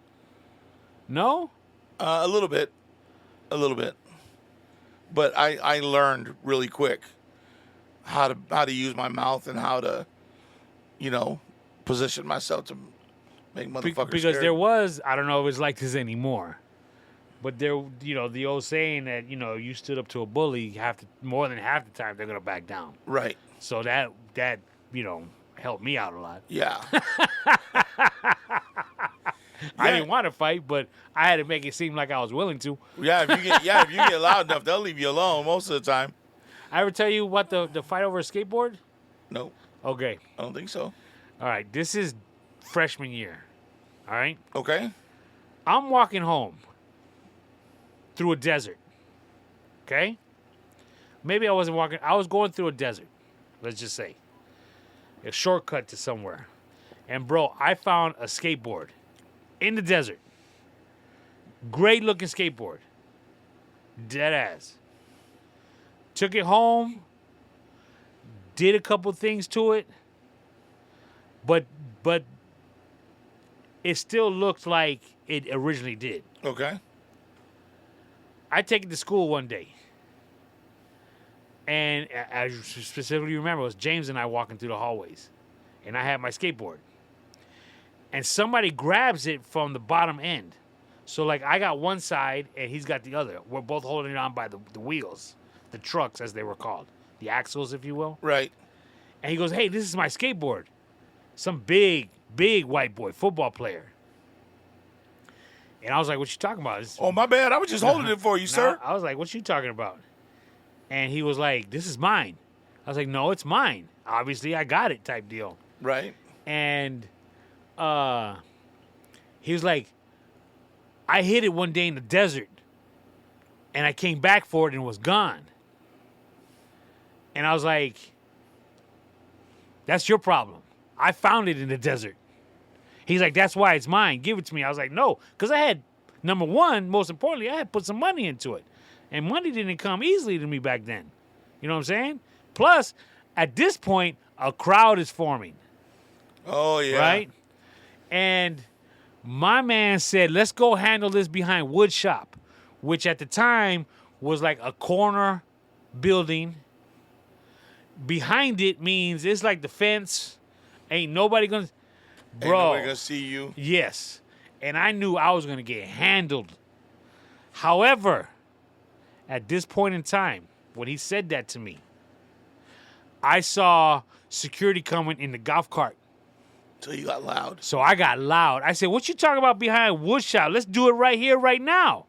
No? A little bit. But I learned really quick how to use my mouth and how to, position myself to make motherfuckers because scared. there was, I don't know if it's like this anymore, but there, the old saying that, you stood up to a bully, more than half the time they're going to back down. Right. So that helped me out a lot. Yeah. I didn't want to fight, but I had to make it seem like I was willing to. Yeah, if you get loud enough, they'll leave you alone most of the time. I ever tell you what the fight over a skateboard? No. Okay. I don't think so. All right. This is freshman year. All right. Okay. I'm walking home through a desert. Okay? Maybe I wasn't walking. I was going through a desert. Let's just say. A shortcut to somewhere. And, bro, I found a skateboard in the desert. Great looking skateboard. Dead ass. Took it home. Did a couple things to it. But it still looked like it originally did. Okay. I take it to school one day. And I specifically remember it was James and I walking through the hallways. And I had my skateboard. And somebody grabs it from the bottom end. So like I got one side and he's got the other. We're both holding it on by the wheels, the trucks as they were called, the axles, if you will. Right. And he goes, "Hey, this is my skateboard." Some big white boy, football player. And I was like, "What you talking about?" Oh, my bad. I was just holding it for you, sir. I was like, "What you talking about?" And he was like, "This is mine." I was like, "No, it's mine. Obviously, I got it," type deal. Right. And he was like, "I hid it one day in the desert, and I came back for it and it was gone." And I was like, "That's your problem. I found it in the desert." He's like, "That's why it's mine. Give it to me." I was like, "No," because I had, number one, most importantly, I had put some money into it. And money didn't come easily to me back then. You know what I'm saying? Plus, at this point, a crowd is forming. Oh, yeah. Right? And my man said, "Let's go handle this behind wood shop," which at the time was like a corner building. Behind it means it's like the fence. Ain't nobody gonna... Bro. Ain't nobody gonna see you. Yes. And I knew I was gonna get handled. However, at this point in time, when he said that to me, I saw security coming in the golf cart. So you got loud. So I got loud. I said, "What you talking about behind woodshop? Let's do it right here, right now."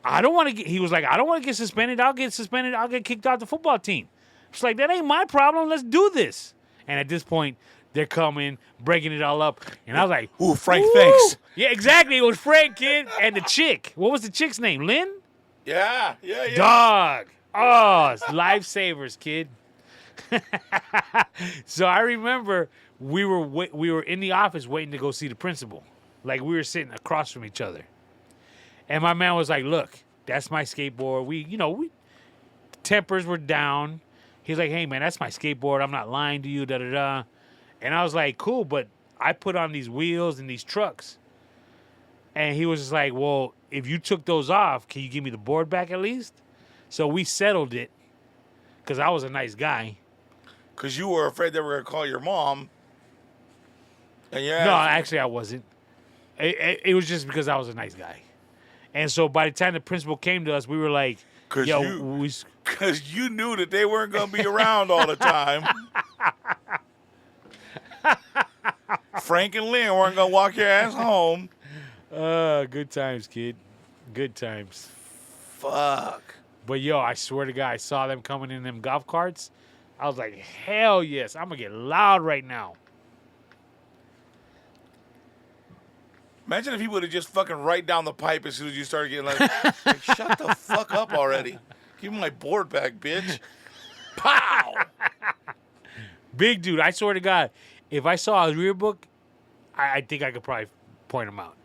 I don't want to get... He was like, "I don't want to get suspended. I'll get suspended. I'll get kicked out the football team." It's like, that ain't my problem. Let's do this. And at this point, they're coming, breaking it all up. And I was like, "Ooh, Frank, thanks." Yeah, exactly. It was Frank, kid. And the chick. What was the chick's name? Lynn? Yeah. Dog. Oh, it's lifesavers, kid. So I remember we were in the office waiting to go see the principal. Like, we were sitting across from each other. And my man was like, "Look, that's my skateboard." We tempers were down. He's like, "Hey, man, that's my skateboard. I'm not lying to you, da-da-da." And I was like, "Cool, but I put on these wheels and these trucks." And he was just like, "Well, if you took those off, can you give me the board back at least?" So we settled it because I was a nice guy. Because you were afraid they were going to call your mom. And yeah. No, actually, I wasn't. It was just because I was a nice guy. And so by the time the principal came to us, we were like, Because you knew that they weren't going to be around all the time. Frank and Lynn weren't going to walk your ass home. Good times, kid. Good times. Fuck. But, yo, I swear to God, I saw them coming in them golf carts. I was like, hell yes, I'm going to get loud right now. Imagine if he would have just fucking right down the pipe as soon as you started getting like shut the fuck up already. Give me my board back, bitch. Pow! Big dude, I swear to God, if I saw his rear book, I think I could probably point him out.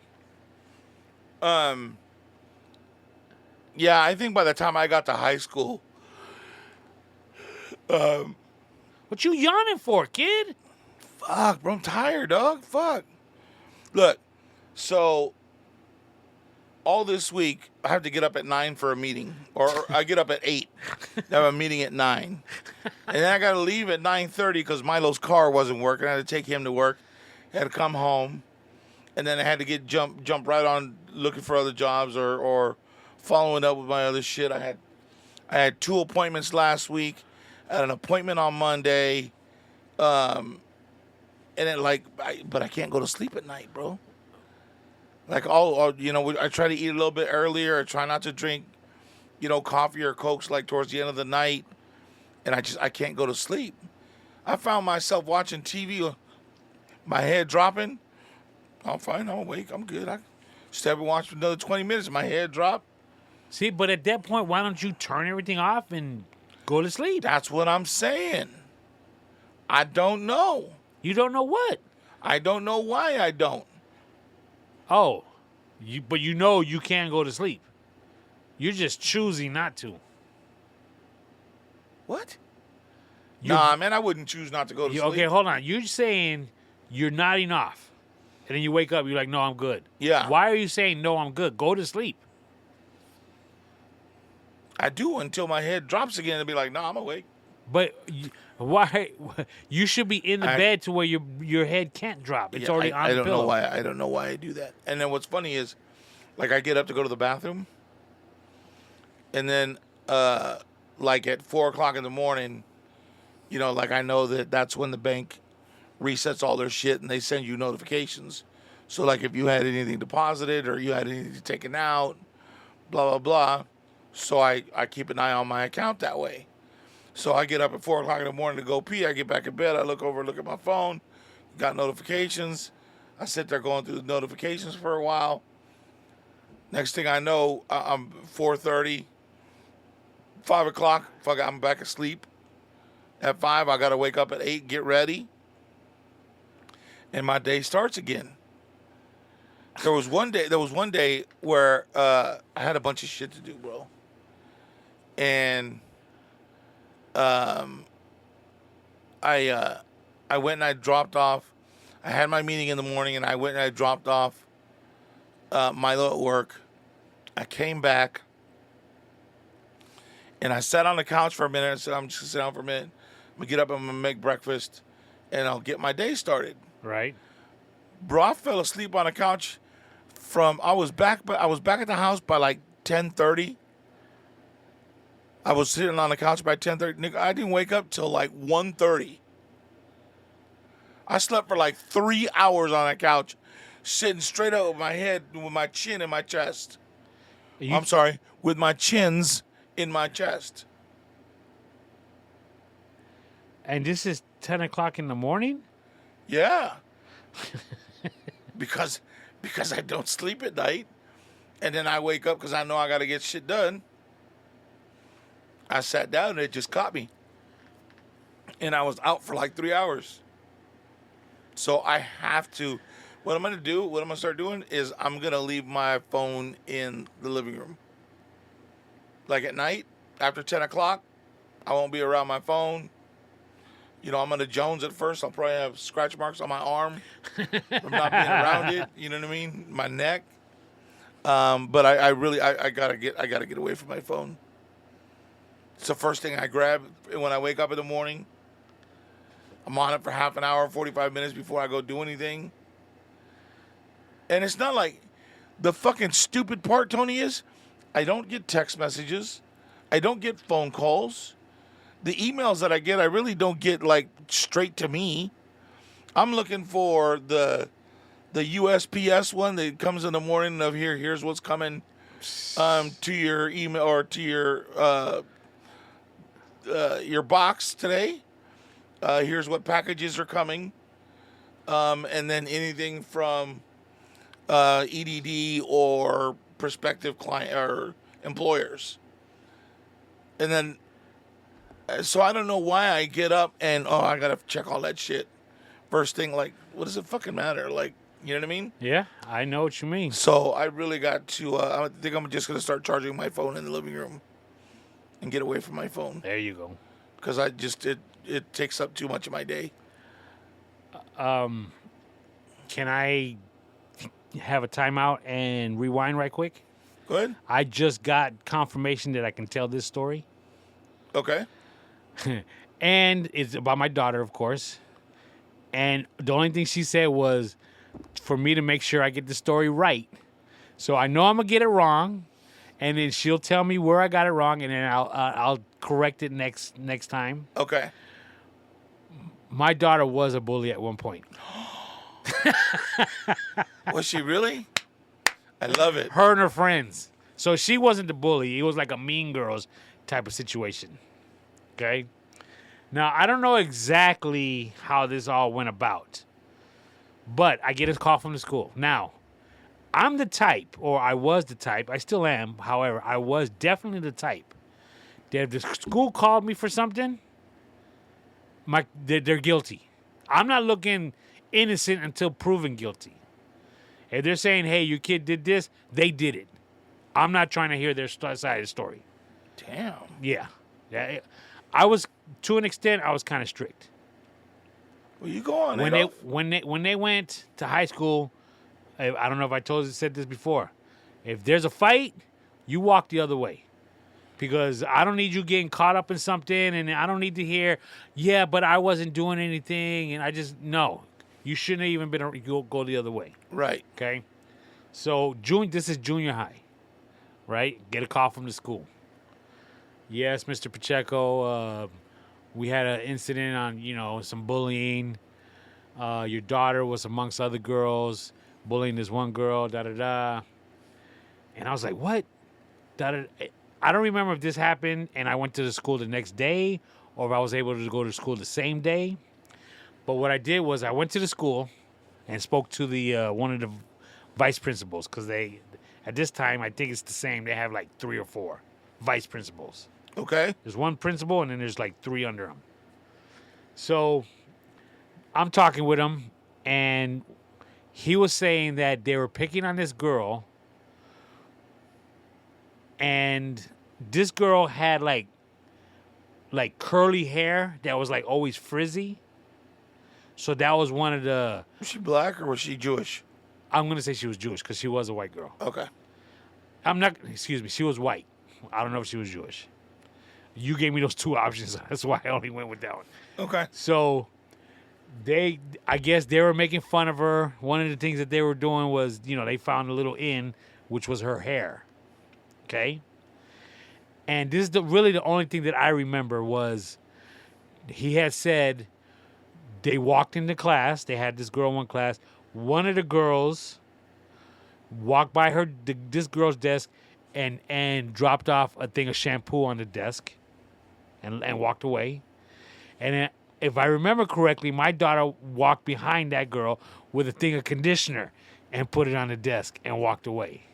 Yeah, I think by the time I got to high school, What you yawning for, kid? fuck, bro, I'm tired, dog. Fuck. Look, so all this week I have to get up at 9 for a meeting, or I get up at 8. I have a meeting at 9, and then I got to leave at 9:30 because Milo's car wasn't working. I had to take him to work. I had to come home, and then I had to jump right on looking for other jobs or following up with my other shit. I had 2 appointments last week. I had an appointment on Monday, and then but I can't go to sleep at night, bro. Like I try to eat a little bit earlier. I try not to drink, coffee or cokes like towards the end of the night, and I can't go to sleep. I found myself watching TV, my head dropping. I'm fine. I'm awake. I'm good. I step and watch for another 20 minutes. My head dropped. See, but at that point, why don't you turn everything off and go to sleep? That's what I'm saying. I don't know. You don't know what? I don't know why I don't. Oh, but you can't go to sleep. You're just choosing not to. What? Nah, man, I wouldn't choose not to go to sleep. Okay, hold on. You're saying you're nodding off, and then you wake up, you're like, "No, I'm good." Yeah. Why are you saying, "No, I'm good"? Go to sleep. I do until my head drops again and be like, "No, I'm awake." But why? You should be in the bed to where your head can't drop. It's already on the pillow. I don't know why I do that. And then what's funny is, Like I get up to go to the bathroom, and then like at 4:00 in the morning, like I know that's when the bank resets all their shit and they send you notifications. So like if you had anything deposited or you had anything taken out, blah blah blah. So I keep an eye on my account that way. So I get up at 4:00 in the morning to go pee. I get back in bed. I look at my phone, got notifications. I sit there going through the notifications for a while. Next thing I know, I'm 4:30, 5:00. Fuck, I'm back asleep. At 5, I got to wake up at 8, get ready, and my day starts again. There was one day where I had a bunch of shit to do, bro, and I went and I dropped off. I had my meeting in the morning, and I went and I dropped off Milo at work. I came back, and I sat on the couch for a minute. I said, I'm just going to sit down for a minute. I'm going to get up, I'm going to make breakfast, and I'll get my day started. Right. Bro, I fell asleep on the couch I was back at the house by like 10:30. I was sitting on the couch by 10:30. Nigga, I didn't wake up till like 1:30. I slept for like 3 hours on that couch, sitting straight up with my head, with my chin in my chest. I'm sorry, with my chins in my chest. And this is 10 o'clock in the morning? Yeah. because I don't sleep at night, and then I wake up because I know I got to get shit done. I sat down and it just caught me. And I was out for like 3 hours. So I have to, what I'm going to start doing is I'm going to leave my phone in the living room. Like at night, after 10 o'clock, I won't be around my phone. I'm going to Jones at first. I'll probably have scratch marks on my arm from not being around it. You know what I mean? My neck. But I really gotta get away from my phone. It's the first thing I grab when I wake up in the morning. I'm on it for half an hour, 45 minutes before I go do anything. And it's not like the fucking stupid part, Tony, is I don't get text messages. I don't get phone calls. The emails that I get, I really don't get like straight to me. I'm looking for the USPS one that comes in the morning of here's what's coming to your email or to your box today. Here's what packages are coming. And then anything from EDD or prospective client or employers. And then so I don't know why I get up and, I got to check all that shit. First thing, like, what does it fucking matter? Like, you know what I mean? Yeah, I know what you mean. So I really got to, I think I'm just going to start charging my phone in the living room and get away from my phone. There you go. Because it takes up too much of my day. Can I have a timeout and rewind right quick? Go ahead. I just got confirmation that I can tell this story. Okay. And it's about my daughter, of course. And the only thing she said was for me to make sure I get the story right. So I know I'm going to get it wrong. And then she'll tell me where I got it wrong. And then I'll correct it next time. Okay. My daughter was a bully at one point. Was she really? I love it. Her and her friends. So she wasn't the bully. It was like a Mean Girls type of situation. Okay? Now, I don't know exactly how this all went about. But I get a call from the school. Now, I'm the type, or I was the type. I still am. However, I was definitely the type that if the school called me for something, they're guilty. I'm not looking innocent until proven guilty. If they're saying, hey, your kid did this, they did it. I'm not trying to hear their side of the story. Damn. Yeah. I was, to an extent, I was kind of strict. Well, you go on. When they went to high school, I don't know if I said this before. If there's a fight, you walk the other way. Because I don't need you getting caught up in something, and I don't need to hear, yeah, but I wasn't doing anything, and no. You shouldn't have even been go the other way. Right. Okay? So this is junior high, right? Get a call from the school. Yes, Mr. Pacheco, we had an incident on, some bullying. Your daughter was amongst other girls bullying this one girl, da-da-da. And I was like, what? Da-da. I don't remember if this happened and I went to the school the next day or if I was able to go to school the same day. But what I did was I went to the school and spoke to the one of the vice principals because they, at this time, I think it's the same. They have like 3 or 4 vice principals. Okay. There's one principal and then there's like 3 under him. So I'm talking with him and he was saying that they were picking on this girl and this girl had like curly hair that was like always frizzy. So that was one of the... Was she black or was she Jewish? I'm going to say she was Jewish because she was a white girl. Okay. She was white. I don't know if she was Jewish. You gave me those 2 options. That's why I only went with that one. Okay. So I guess they were making fun of her. One of the things that they were doing was, they found a little in, which was her hair. Okay? And this is really the only thing that I remember was he had said they walked into class. They had this girl in one class. One of the girls walked by this girl's desk and dropped off a thing of shampoo on the desk and walked away. And then, if I remember correctly, my daughter walked behind that girl with a thing of conditioner and put it on the desk and walked away.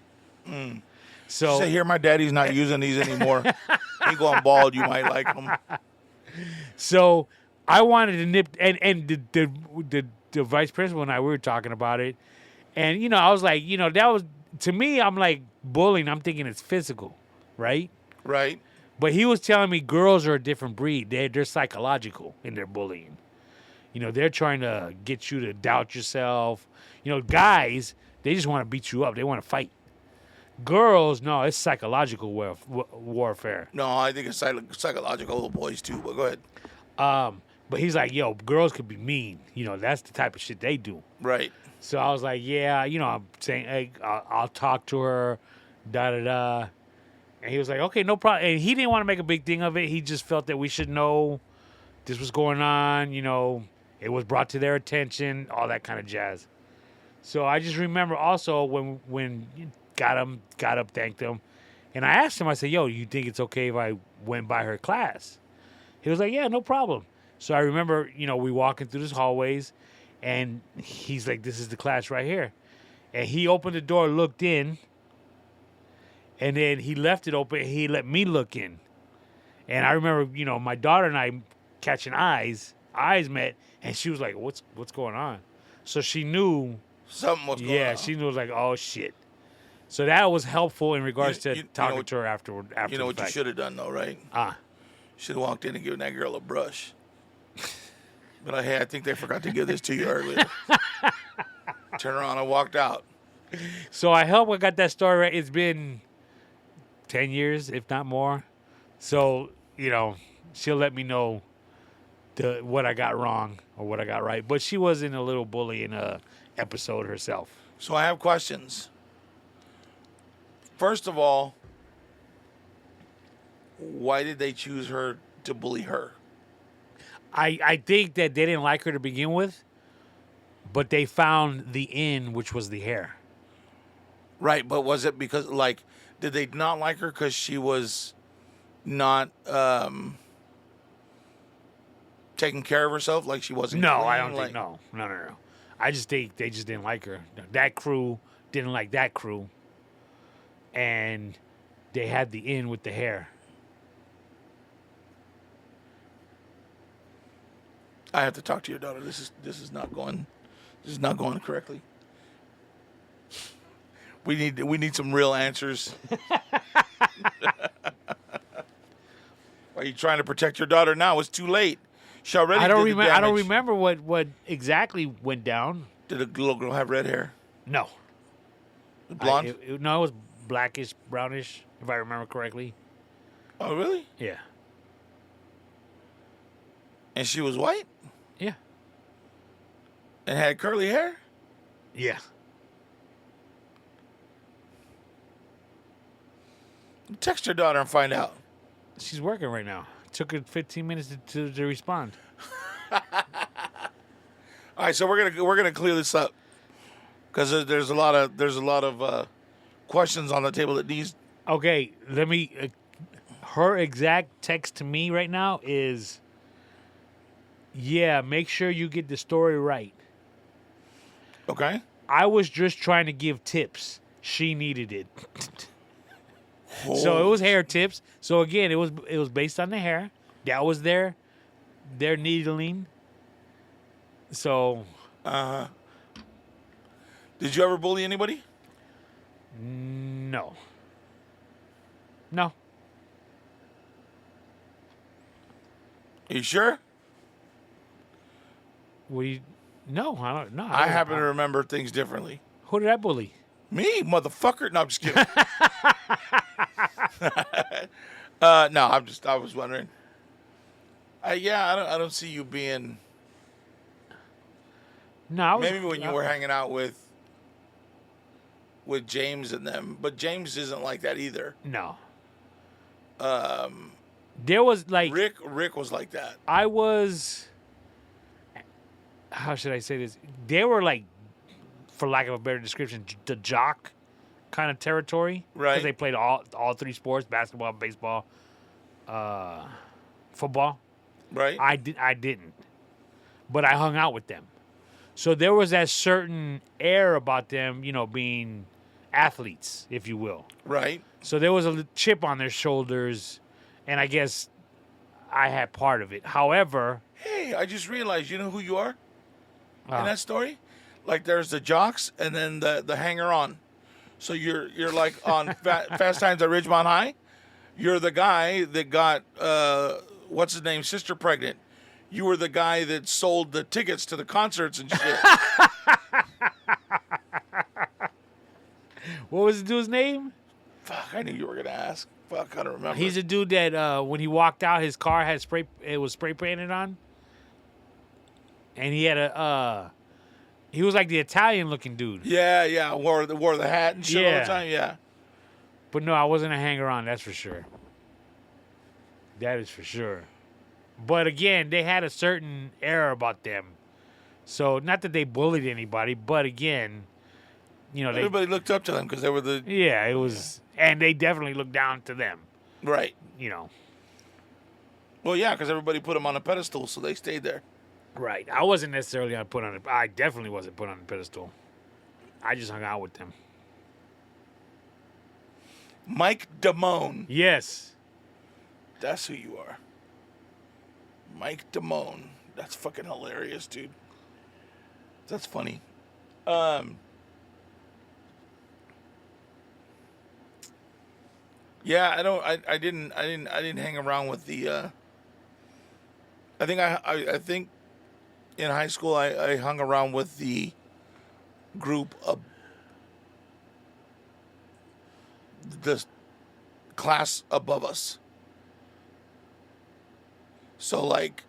So say here, my daddy's not using these anymore. He going bald. You might like them. So I wanted to nip, and the vice principal and I, we were talking about it, and I was like, that was, to me, I'm like, bullying. I'm thinking it's physical, right? Right. But he was telling me girls are a different breed. They're psychological in their bullying. They're trying to get you to doubt yourself. Guys, they just want to beat you up. They want to fight. Girls, no, it's psychological warfare. No, I think it's psychological little boys too, but go ahead. But he's like, yo, girls could be mean. That's the type of shit they do. Right. So I was like, yeah, I'm saying, hey, I'll talk to her, da-da-da. And he was like, okay, no problem. And he didn't want to make a big thing of it. He just felt that we should know this was going on. It was brought to their attention, all that kind of jazz. So I just remember also when got up, thanked him. And I asked him, I said, yo, you think it's okay if I went by her class? He was like, yeah, no problem. So I remember, we walking through these hallways, and he's like, this is the class right here. And he opened the door, looked in, and then he left it open. He let me look in. And I remember, my daughter and I catching eyes met, and she was like, what's going on? So she knew. Something was going on. Yeah, she knew, like, oh, shit. So that was helpful in regards to talking to her afterward. After you know the what fact. you should have done, though, right? Should have walked in and given that girl a brush. But hey, I think they forgot to give this to you earlier. Turn around and walked out. So I hope I got that story right. It's been 10 years, if not more. So, she'll let me know what I got wrong or what I got right. But she was in a little bullying episode herself. So I have questions. First of all, why did they choose her to bully her? I think that they didn't like her to begin with, but they found the in, which was the hair. Right, but was it because, did they not like her because she was not taking care of herself, like she wasn't? No, clean? I don't think, no. I just think they just didn't like her. That crew didn't like that crew, and they had the in with the hair. I have to talk to your daughter. This is not going correctly. We need some real answers. Are you trying to protect your daughter now? It's too late. She already I don't did the remember. I don't damage. remember what exactly went down. Did the little girl have red hair? No, Blonde? No, it was blackish, brownish, if I remember correctly. Oh, really? Yeah. And she was white? Yeah. And had curly hair? Yeah. Text your daughter and find out. She's working right now. Took her 15 minutes to respond. All right, so we're gonna clear this up because there's a lot of questions on the table that needs. Okay, let me. Her exact text to me right now is, "Yeah, make sure you get the story right." Okay. I was just trying to give tips. She needed it. So it was hair tips. So again, it was based on the hair. That was their needling. So Did you ever bully anybody? no. Are you sure? No, I don't. No, I happen to remember things differently. Who did I bully? Me, motherfucker. No, I'm just kidding. No, I was wondering. I don't see you being. No, Maybe when you were hanging out with James and them, but James isn't like that either. No. There was like Rick was like that. I was. How should I say this? They were like, for lack of a better description, the jock kind of territory, right? Because they played all three sports: basketball, baseball, football. Right. I didn't, but I hung out with them. So there was that certain air about them, being athletes, if you will. Right. So there was a chip on their shoulders, and I guess I had part of it. However, hey, I just realized, you know who you are in that story? Like there's the jocks and then the hanger-on. So you're like on Fast Times at Ridgemont High. You're the guy that got what's his name, sister pregnant. You were the guy that sold the tickets to the concerts and shit. what was the dude's name? Fuck, I knew you were gonna ask. Fuck, I don't remember. He's a dude that when he walked out, his car had it was spray painted on, and he had he was like the Italian looking dude. Yeah, wore the hat and shit all the time. Yeah. But no, I wasn't a hanger on. That's for sure. That is for sure. But again, they had a certain air about them. So not that they bullied anybody, but again, everybody looked up to them because they were the. Yeah, it was, and they definitely looked down to them. Right. Well, yeah, because everybody put them on a pedestal, so they stayed there. Right. I wasn't necessarily put on. I definitely wasn't put on a pedestal. I just hung out with them. Mike Damone. Yes. That's who you are. Mike Damone. That's fucking hilarious, dude. That's funny. Yeah, I didn't hang around with the I think in high school I hung around with the group of the class above us. So like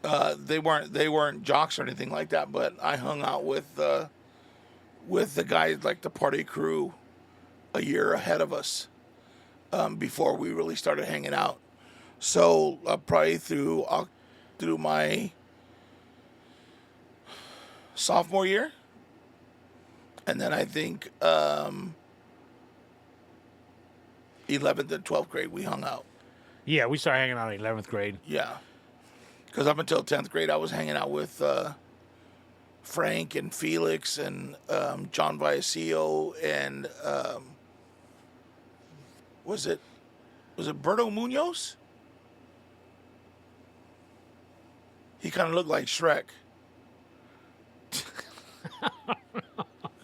they weren't jocks or anything like that, but I hung out with the guys like the party crew a year ahead of us before we really started hanging out. So probably through my sophomore year, and then I think 11th and 12th grade we hung out. Yeah, we started hanging out in 11th grade. Yeah. Because up until 10th grade, I was hanging out with Frank and Felix and John Viasillo and was it Berto Munoz? He kind of looked like Shrek.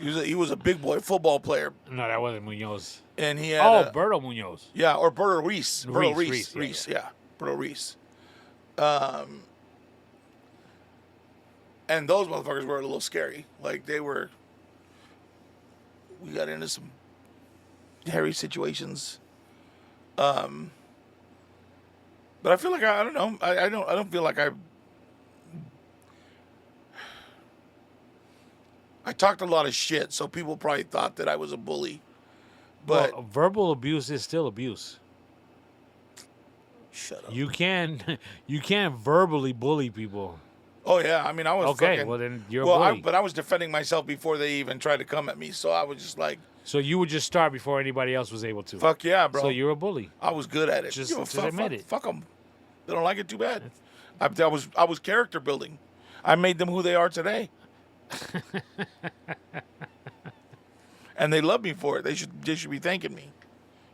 He was a big boy football player. No, that wasn't Munoz. And he had Berto Munoz. Yeah, or Berto Reese. Reese. Yeah. Berto Reese. And those motherfuckers were a little scary. Like we got into some hairy situations. But I feel like I don't know. I don't feel like I talked a lot of shit, so people probably thought that I was a bully. But well, verbal abuse is still abuse. shut up. You can verbally bully people. Oh yeah, I mean I was Okay, fucking, well then you're a bully. but I was defending myself before they even tried to come at me, so I was just like, So you would just start before anybody else was able to. fuck yeah, bro. So you're a bully. I was good at it. Just- Yo, just fuck, admit fuck, it. Fuck them. They don't like it too bad. I was character building. I made them who they are today. And they love me for it. They should be thanking me.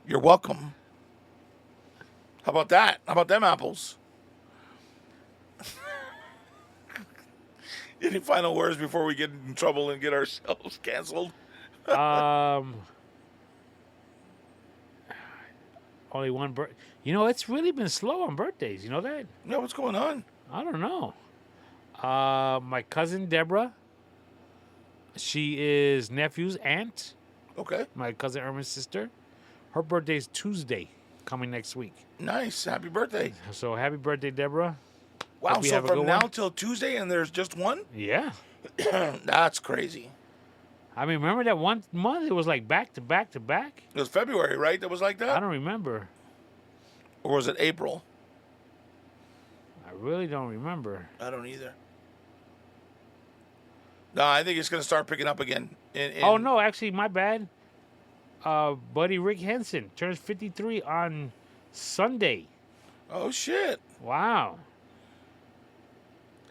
You're welcome. How about that? How about them apples? Any final words before we get in trouble and get ourselves canceled? Only one birth. You know, it's really been slow on birthdays. You know that? Yeah, what's going on? I don't know. My cousin Deborah. She is nephew's aunt. Okay. My cousin Irma's sister. Her birthday's Tuesday, coming next week. Nice. Happy birthday. So happy birthday, Deborah. Wow, Hope you so have a from good now one. till Tuesday and there's just one? Yeah. That's crazy. I mean, remember that one month? It was like back to back to back. It was February, right? That was like I that? don't remember. Or was it April? I really don't remember. I don't either. No, I think it's going to start picking up again. Oh, no, actually, my bad. Buddy Rick Henson turns 53 on Sunday. Oh, shit. Wow.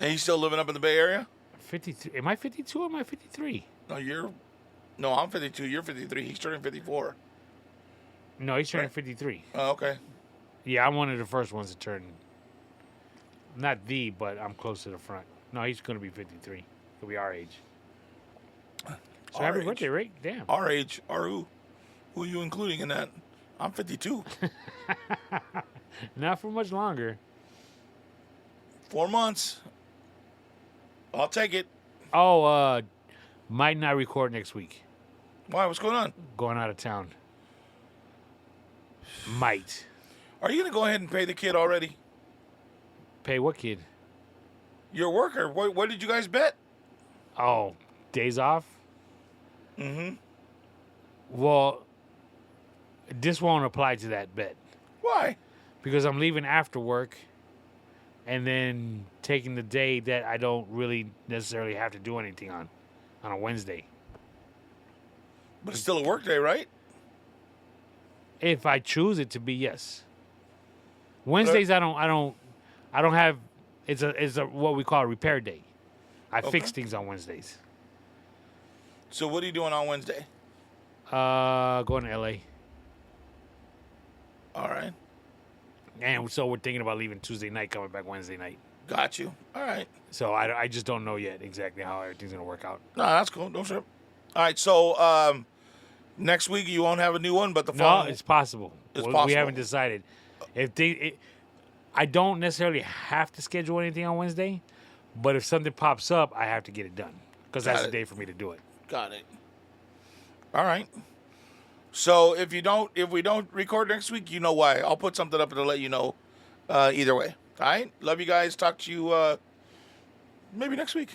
And he's still living up in the Bay Area? 53. Am I 52 or am I 53? No, I'm 52. You're 53. He's turning 54. No, he's turning Right. 53. Oh, okay. Yeah, I'm one of the first ones to turn. Not but I'm close to the front. No, he's going to be 53. He'll be our age. So Our happy age. birthday, Rick. Damn. Our age. Our who? Who are you including in that? I'm 52. Not for much longer. 4 months. I'll take it. Oh, might not record next week. Why? What's going on? Going out of town. Might. Are you going to go ahead and pay the kid already? Pay what kid? Your worker. What did you guys bet? Oh, days off? Mm-hmm. Well, this won't apply to that bet Why? because I'm leaving after work and then taking the day that I don't really necessarily have to do anything on a Wednesday. But it's still a work day, right? If I choose it to be, yes. Wednesdays I don't have. It's a what we call a repair day. I fix things on Wednesdays. So what are you doing on Wednesday? Going to LA. All right. And so we're thinking about leaving Tuesday night, coming back Wednesday night. Got you. All right. So I just don't know yet exactly how everything's going to work out. No, that's cool. No trip. All right. So next week you won't have a new one, but the No, following. it's possible. It's We possible. haven't decided. I don't necessarily have to schedule anything on Wednesday, but if something pops up, I have to get it done because that's Got the it. day for me to do it. Got it. All right. So if we don't record next week, you know why. I'll put something up to let you know. Either way. All right. Love you guys. Talk to you maybe next week.